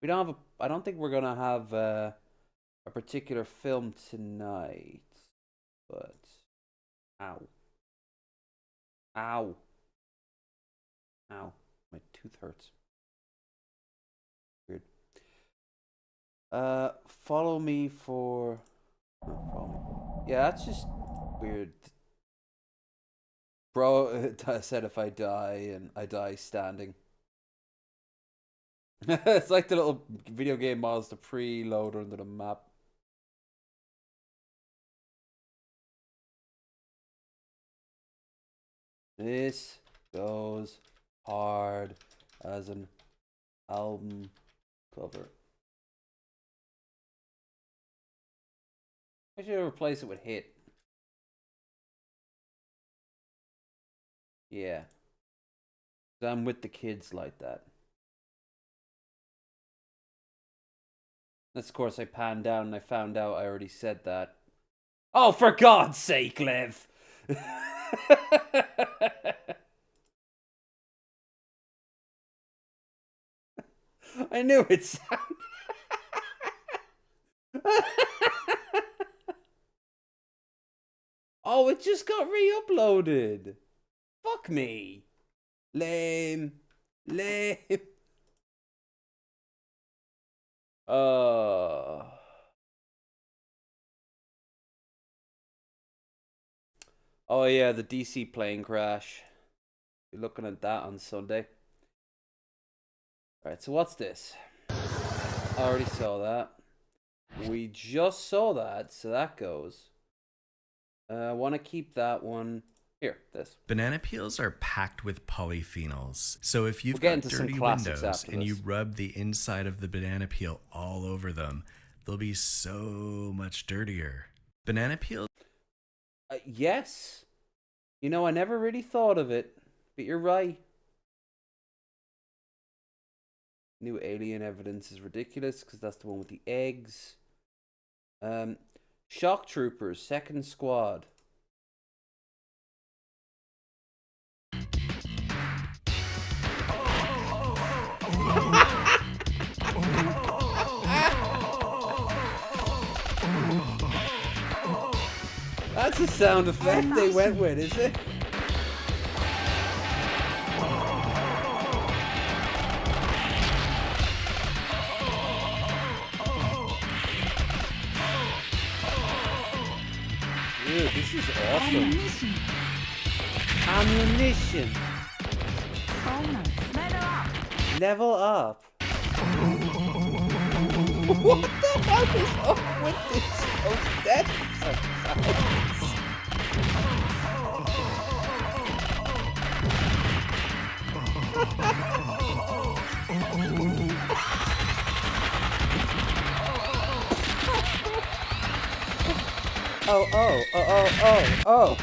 We don't have I don't think we're going to have a particular film tonight, but ow, my tooth hurts. Weird. Follow me for. Follow me. Yeah, that's just weird. Bro said if I die and I die standing. It's like the little video game models to preload under the map. This goes hard as an album cover. I should replace it with hit. Yeah. I'm with the kids like that. Of course, I panned down and I found out I already said that. Oh, for God's sake, Liv! I knew it sounded... Oh, it just got re-uploaded. Fuck me. Lame. Lame. Oh yeah, the DC plane crash. Be looking at that on Sunday. Alright, so what's this? I already saw that. We just saw that, so that goes. I want to keep that one. Here, this. Banana peels are packed with polyphenols. So if you've got dirty windows and you rub the inside of the banana peel all over them, they'll be so much dirtier. Banana peels... Yes. You know, I never really thought of it, but you're right. New alien evidence is ridiculous because that's the one with the eggs. Shock Troopers, second squad. That's a sound effect they went with, is it? Dude, this is awesome. Ammunition. Level up. What the hell is up with this? Oh, that's oh.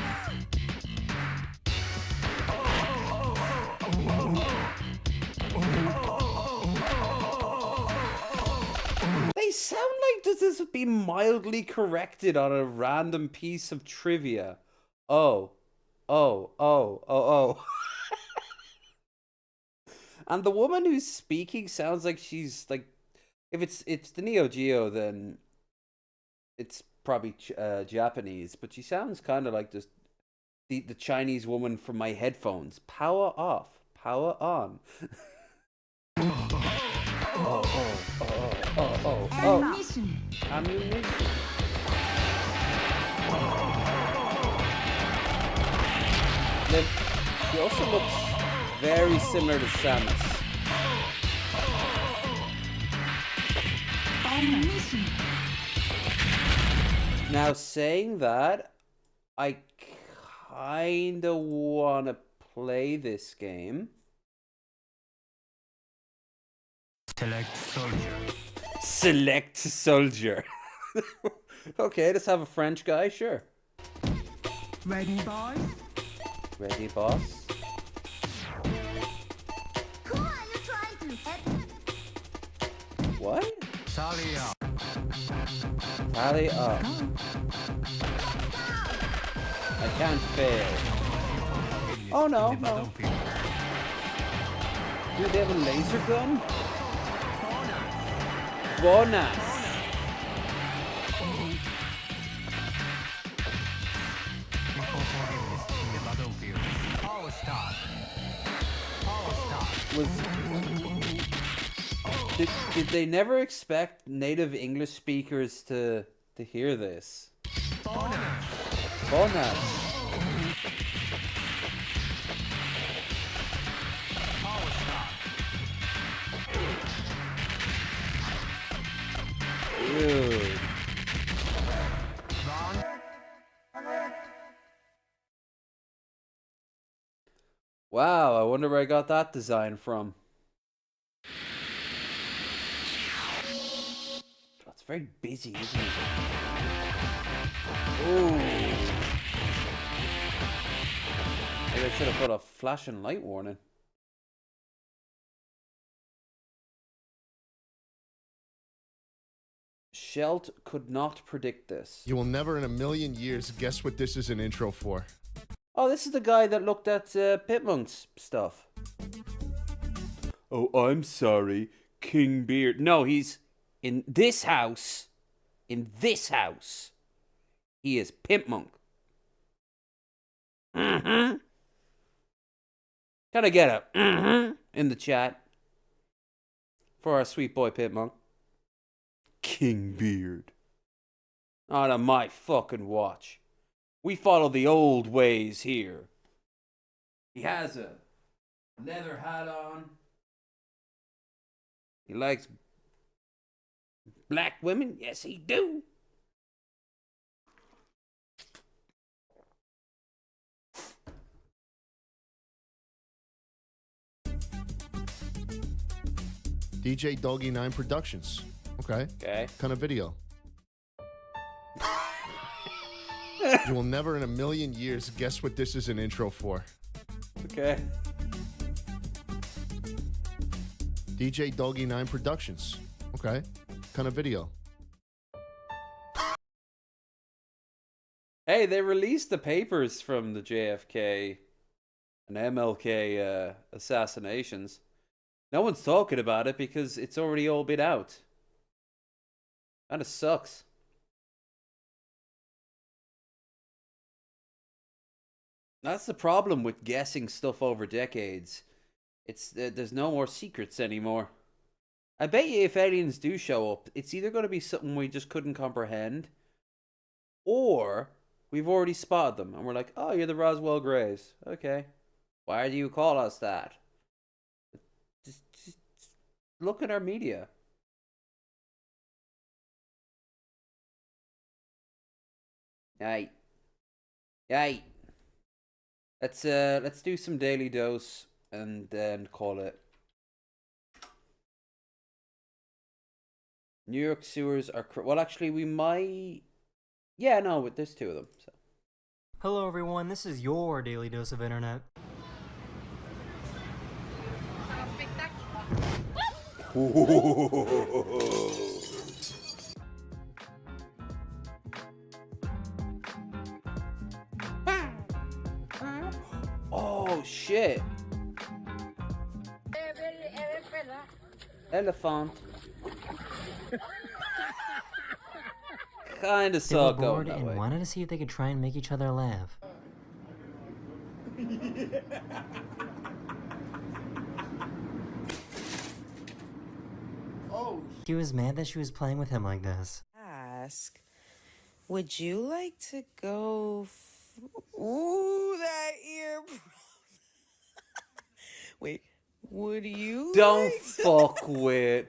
They sound like this would be mildly corrected on a random piece of trivia. Oh. And the woman who's speaking sounds like she's like, if it's the Neo Geo, then it's probably Japanese, but she sounds kind of like the Chinese woman from my headphones. Power off, power on. Ammunition. She also looks very similar to Samus. Now, saying that, I kinda wanna play this game. Select soldier. Select soldier. Okay, let's have a French guy, sure. Ready, boys? Ready, boss? What? Tally up. Tally up. I can't fail. Oh no. Do they have a laser gun? Bonus. Did they never expect native English speakers to hear this? Bonus. Dude. Wow, I wonder where I got that design from. It's very busy, isn't it? Ooh. Maybe I should have put a flashing light warning. Shelt could not predict this. You will never in a million years guess what this is an intro for. Oh, this is the guy that looked at Pitmonk's stuff. Oh, I'm sorry. King Beard. No, he's in this house. In this house. He is Pitmonk. Can I get a in the chat for our sweet boy Pitmonk? King Beard. Not on my fucking watch. We follow the old ways here. He has a leather hat on. He likes black women. Yes, he do. DJ Doggy 9 Productions. Okay. Okay. Kind of video. You will never in a million years guess what this is an intro for. Okay. DJ Doggy 9 Productions. Okay. Kind of video. Hey, they released the papers from the JFK and MLK assassinations. No one's talking about it because it's already all been out. Kinda sucks. That's the problem with guessing stuff over decades. It's there's no more secrets anymore. I bet you if aliens do show up, it's either going to be something we just couldn't comprehend, or we've already spotted them and we're like, oh, you're the Roswell Greys. Okay. Why do you call us that? Just look at our media. Yay. Yay. Let's do some Daily Dose and then call it. New York sewers are... Well, actually, we might... Yeah, no, but there's two of them. So. Hello, everyone. This is your Daily Dose of Internet. Oh, shit. Elephant. Kinda They were saw it bored going that and way. wanted to see if they could try and make each other laugh. Oh. He was mad that she was playing with him like this. Ask, would you like to go? Ooh, that ear. Wait, would you? Don't like to- fuck with.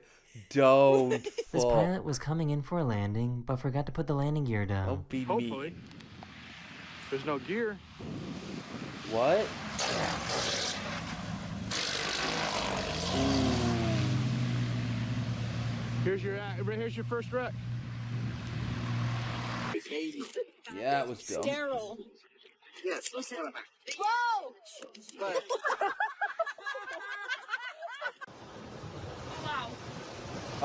Don't This fuck. pilot was coming in for a landing, but forgot to put the landing gear down. Don't be Hopefully. me. There's no gear. What? Here's your first wreck. Yeah, it was dumb. Sterile. Yes. Whoa!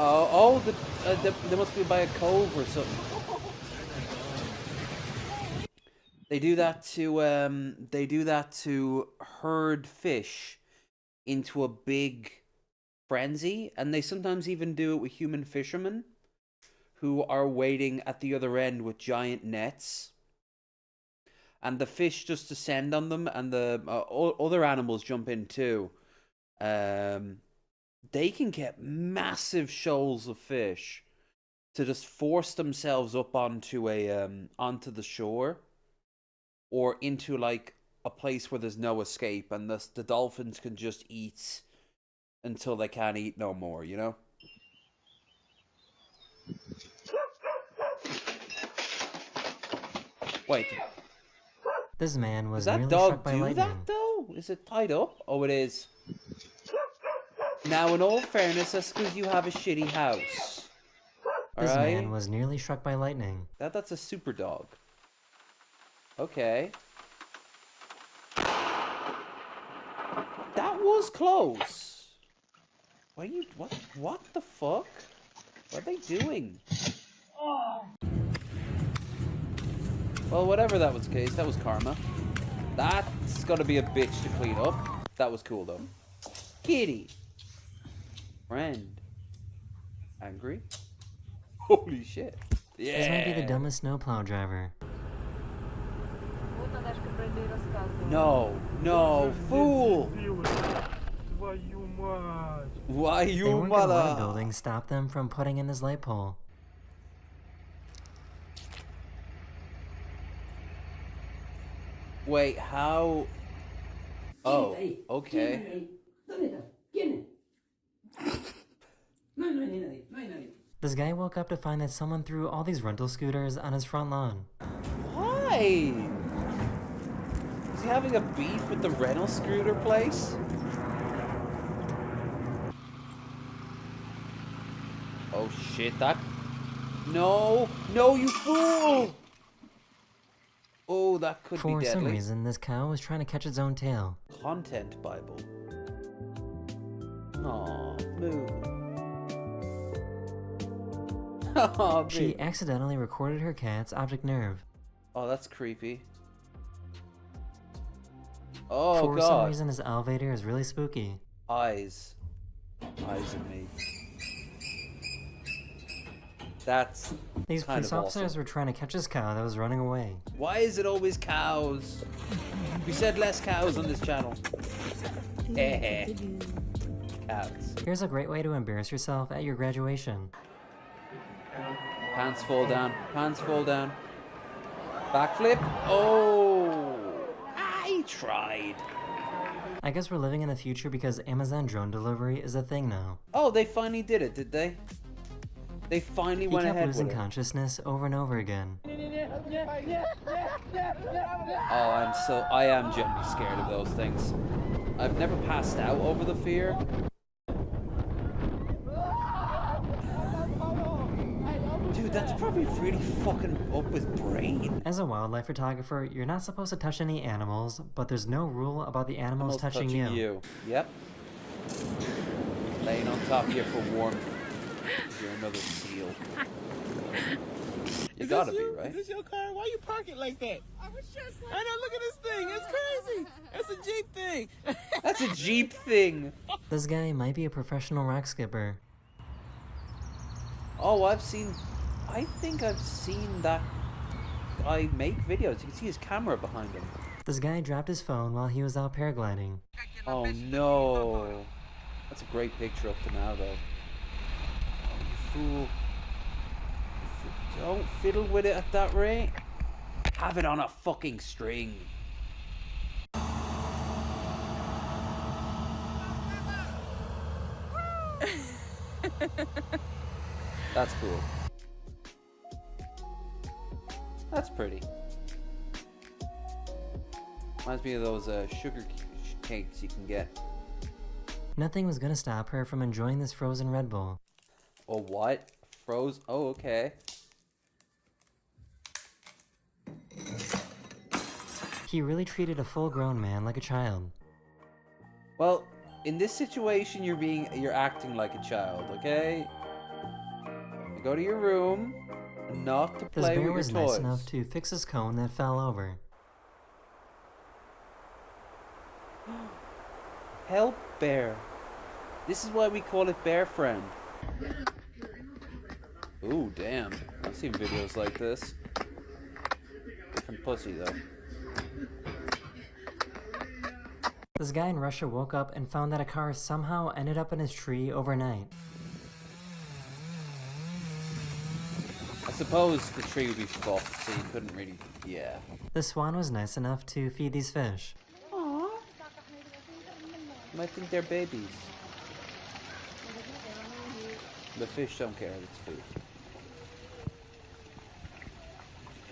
Oh, they must be by a cove or something. They do that to herd fish into a big frenzy, and they sometimes even do it with human fishermen who are waiting at the other end with giant nets. And the fish just descend on them, and the other animals jump in too. They can get massive shoals of fish to just force themselves up onto the shore, or into like a place where there's no escape, and the dolphins can just eat until they can't eat no more. You know. Wait. This man was Does that nearly dog struck by do lightning. that though? Is it tied up? Oh, it is. Now, in all fairness, that's because you have a shitty house. This Alright? man was nearly struck by lightning. That's a super dog. Okay. That was close. What the fuck? What are they doing? Well, whatever that was the case, that was karma. That's gotta be a bitch to clean up. That was cool though. Kitty. Friend. Angry? Holy shit. Yeah. This might be the dumbest snowplow driver. No, fool! Why They you weren't gonna let a mother? building stop them from putting in this light pole. Wait, how? Oh, okay. This guy woke up to find that someone threw all these rental scooters on his front lawn. Why? Is he having a beef with the rental scooter place? Oh shit, that... No, you fool! Oh, that could For be some deadly. reason, this cow was trying to catch its own tail. Content Bible. Aw, move. Aw, She babe. accidentally recorded her cat's optic nerve. Oh, that's creepy. Oh, For God. some reason, this elevator is really spooky. Eyes of me. That's These kind police of officers awesome. were trying to catch this cow that was running away. Why is it always cows? We said less cows on this channel. Cows. Here's a great way to embarrass yourself at your graduation. Pants fall down. Pants fall down. Backflip. Oh, I tried. I guess we're living in the future because Amazon drone delivery is a thing now. Oh, they finally did it, did they? They finally went ahead with it. He kept losing consciousness over and over again. Oh, I am genuinely scared of those things. I've never passed out over the fear. Dude, that's probably really fucking up his brain. As a wildlife photographer, you're not supposed to touch any animals, but there's no rule about the animals touching you. Yep. Laying on top here for warmth. You're another seal. You gotta be, right? Is this your car? Why you park it like that? I was just like... I know, look at this thing. It's crazy. It's a Jeep thing. That's a Jeep thing. This guy might be a professional rock skipper. Oh, I think I've seen that guy make videos. You can see his camera behind him. This guy dropped his phone while he was out paragliding. Oh no. That's a great picture up to now, though. Oh, you fool. Don't fiddle with it at that rate. Have it on a fucking string. That's cool. That's pretty. Reminds me of those sugar cakes you can get. Nothing was gonna stop her from enjoying this frozen Red Bull. Oh, what? Froze? Oh, okay. He really treated a full-grown man like a child. Well, in this situation, you're acting like a child, okay? You go to your room, not to play with your toys. This bear was nice enough to fix his cone that fell over. Help, bear. This is why we call it Bear Friend. Ooh, damn. I've seen videos like this. Different pussy, though. This guy in Russia woke up and found that a car somehow ended up in his tree overnight. I suppose the tree would be fucked, so you couldn't really... yeah. The swan was nice enough to feed these fish. Aww. You might think they're babies. The fish don't care, it's food.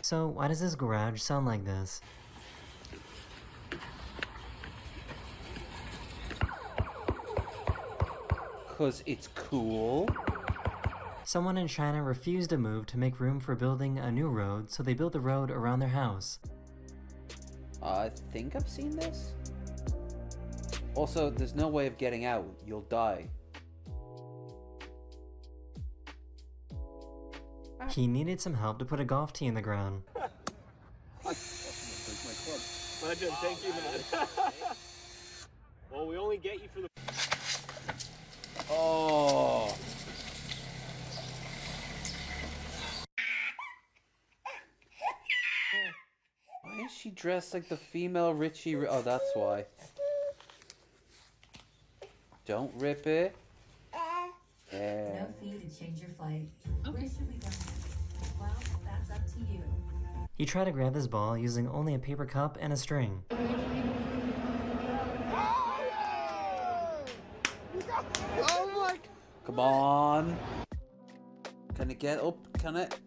So why does this garage sound like this? Because it's cool. Someone in China refused to move to make room for building a new road, so they built the road around their house. I think I've seen this. Also, there's no way of getting out. You'll die. He needed some help to put a golf tee in the ground. Thank you, man. Well, we only get you for the... Oh. Why is she dressed like the female Richie? Oh, that's why. Don't rip it. Yeah. No fee to change your flight. Where should we go next? Well, that's up to you. He tried to grab this ball using only a paper cup and a string. Oh my... Come on. Can it get up? Can it?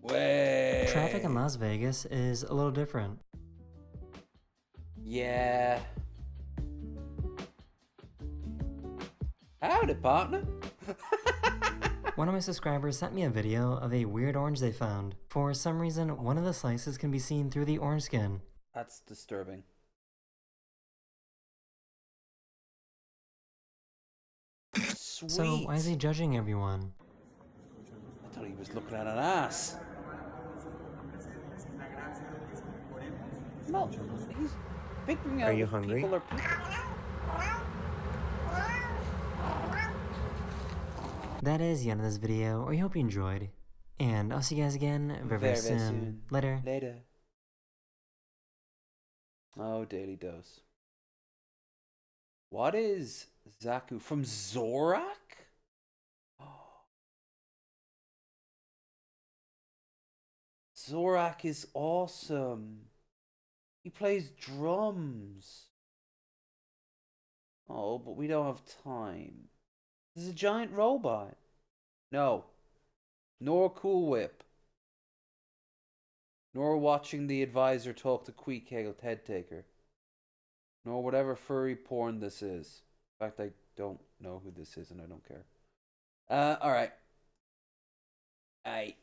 Way. Traffic in Las Vegas is a little different. Yeah. Howdy, partner. One of my subscribers sent me a video of a weird orange they found. For some reason, one of the slices can be seen through the orange skin. That's disturbing. Sweet. So why is he judging everyone? I thought he was looking at an ass. No, he's figuring out. Are you hungry? People are... That is the end of this video. I hope you enjoyed. And I'll see you guys again very, very soon. Later. Later. Oh, Daily Dose. What is Zaku from Zorak? Oh. Zorak is awesome. He plays drums. Oh, but we don't have time. There's a giant robot. No. Nor Cool Whip. Nor watching the advisor talk to Queekhale Head Taker. Nor whatever furry porn this is. In fact, I don't know who this is and I don't care. Alright. I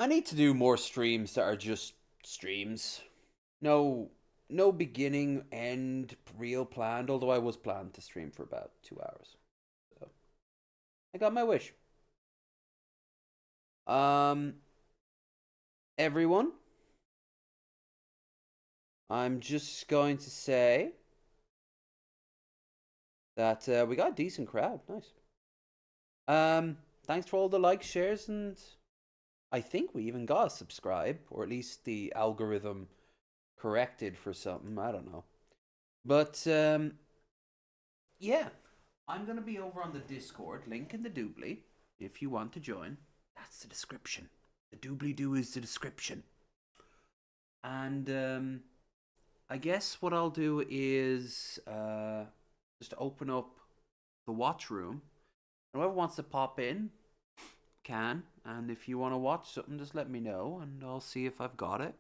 need to do more streams that are just streams. No beginning, end, real planned, although I was planned to stream for about 2 hours. So, I got my wish. Everyone, I'm just going to say that we got a decent crowd. Nice. Thanks for all the likes, shares, and I think we even got a subscribe, or at least the algorithm corrected for something. I don't know. But, yeah. I'm going to be over on the Discord, link in the doobly, if you want to join. That's the description. The doobly-doo is the description. And, I guess what I'll do is, just open up the watch room. Whoever wants to pop in can, and if you want to watch something, just let me know, and I'll see if I've got it.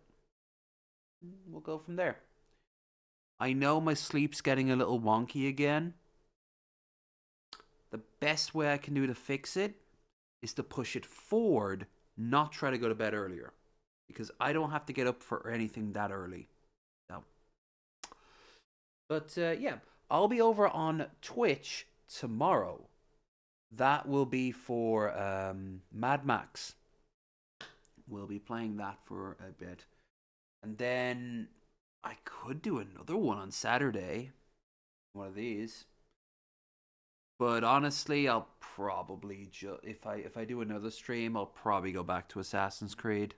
We'll go from there. I know my sleep's getting a little wonky again. The best way I can do to fix it is to push it forward, not try to go to bed earlier. Because I don't have to get up for anything that early. So. But, yeah. I'll be over on Twitch tomorrow. That will be for Mad Max. We'll be playing that for a bit. And then I could do another one on Saturday. One of these. But honestly, I'll probably if I do another stream, I'll probably go back to Assassin's Creed.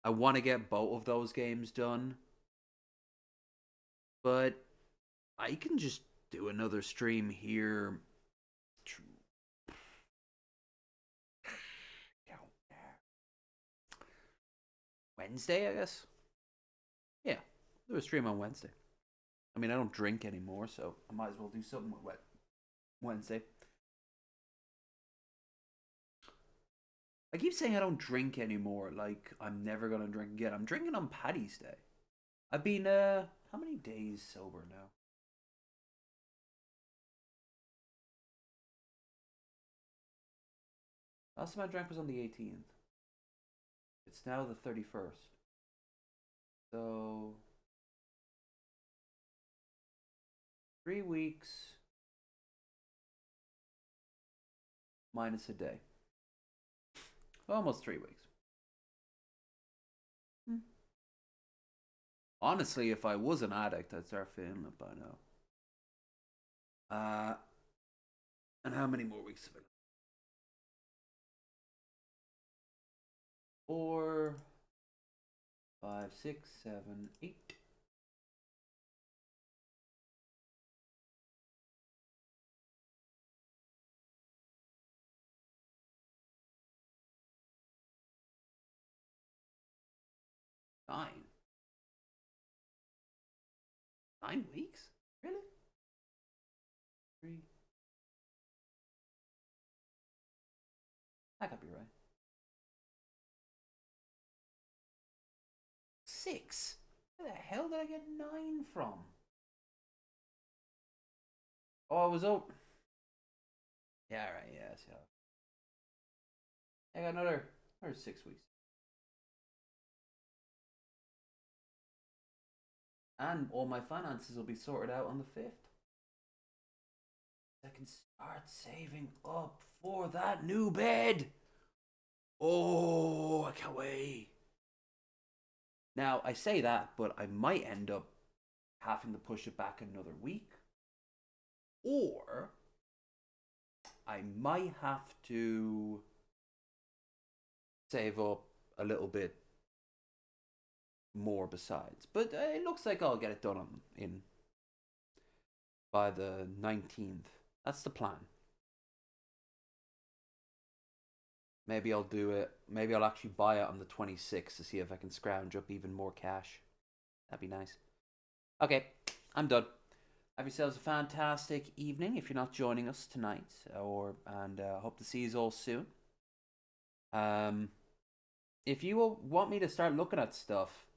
I want to get both of those games done. But I can just do another stream here. Wednesday, I guess. Yeah, do a stream on Wednesday. I mean, I don't drink anymore, so I might as well do something with Wednesday. I keep saying I don't drink anymore, like I'm never gonna drink again. I'm drinking on Paddy's Day. I've been, how many days sober now? Last time I drank was on the 18th. It's now the 31st. So 3 weeks minus a day. Almost 3 weeks. Honestly, if I was an addict, I'd start feeling it by now. And how many more weeks have I got? 4, 5, 6, 7, 8. Nine. 9 weeks? Really? 3. That could be right. 6? Where the hell did I get 9 from? Oh, I was out. Yeah, right, yes, yeah. I got another 6 weeks. And all my finances will be sorted out on the 5th. I can start saving up for that new bed. Oh, I can't wait. Now, I say that, but I might end up having to push it back another week. Or I might have to save up a little bit more besides. But it looks like I'll get it done by the 19th. That's the plan. Maybe I'll do it. Maybe I'll actually buy it on the 26th to see if I can scrounge up even more cash. That'd be nice. Okay, I'm done. Have yourselves a fantastic evening if you're not joining us tonight, and hope to see you all soon. If you want me to start looking at stuff,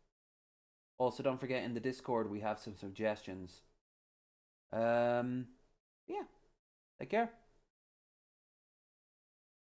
also don't forget in the Discord we have some suggestions. Yeah, take care.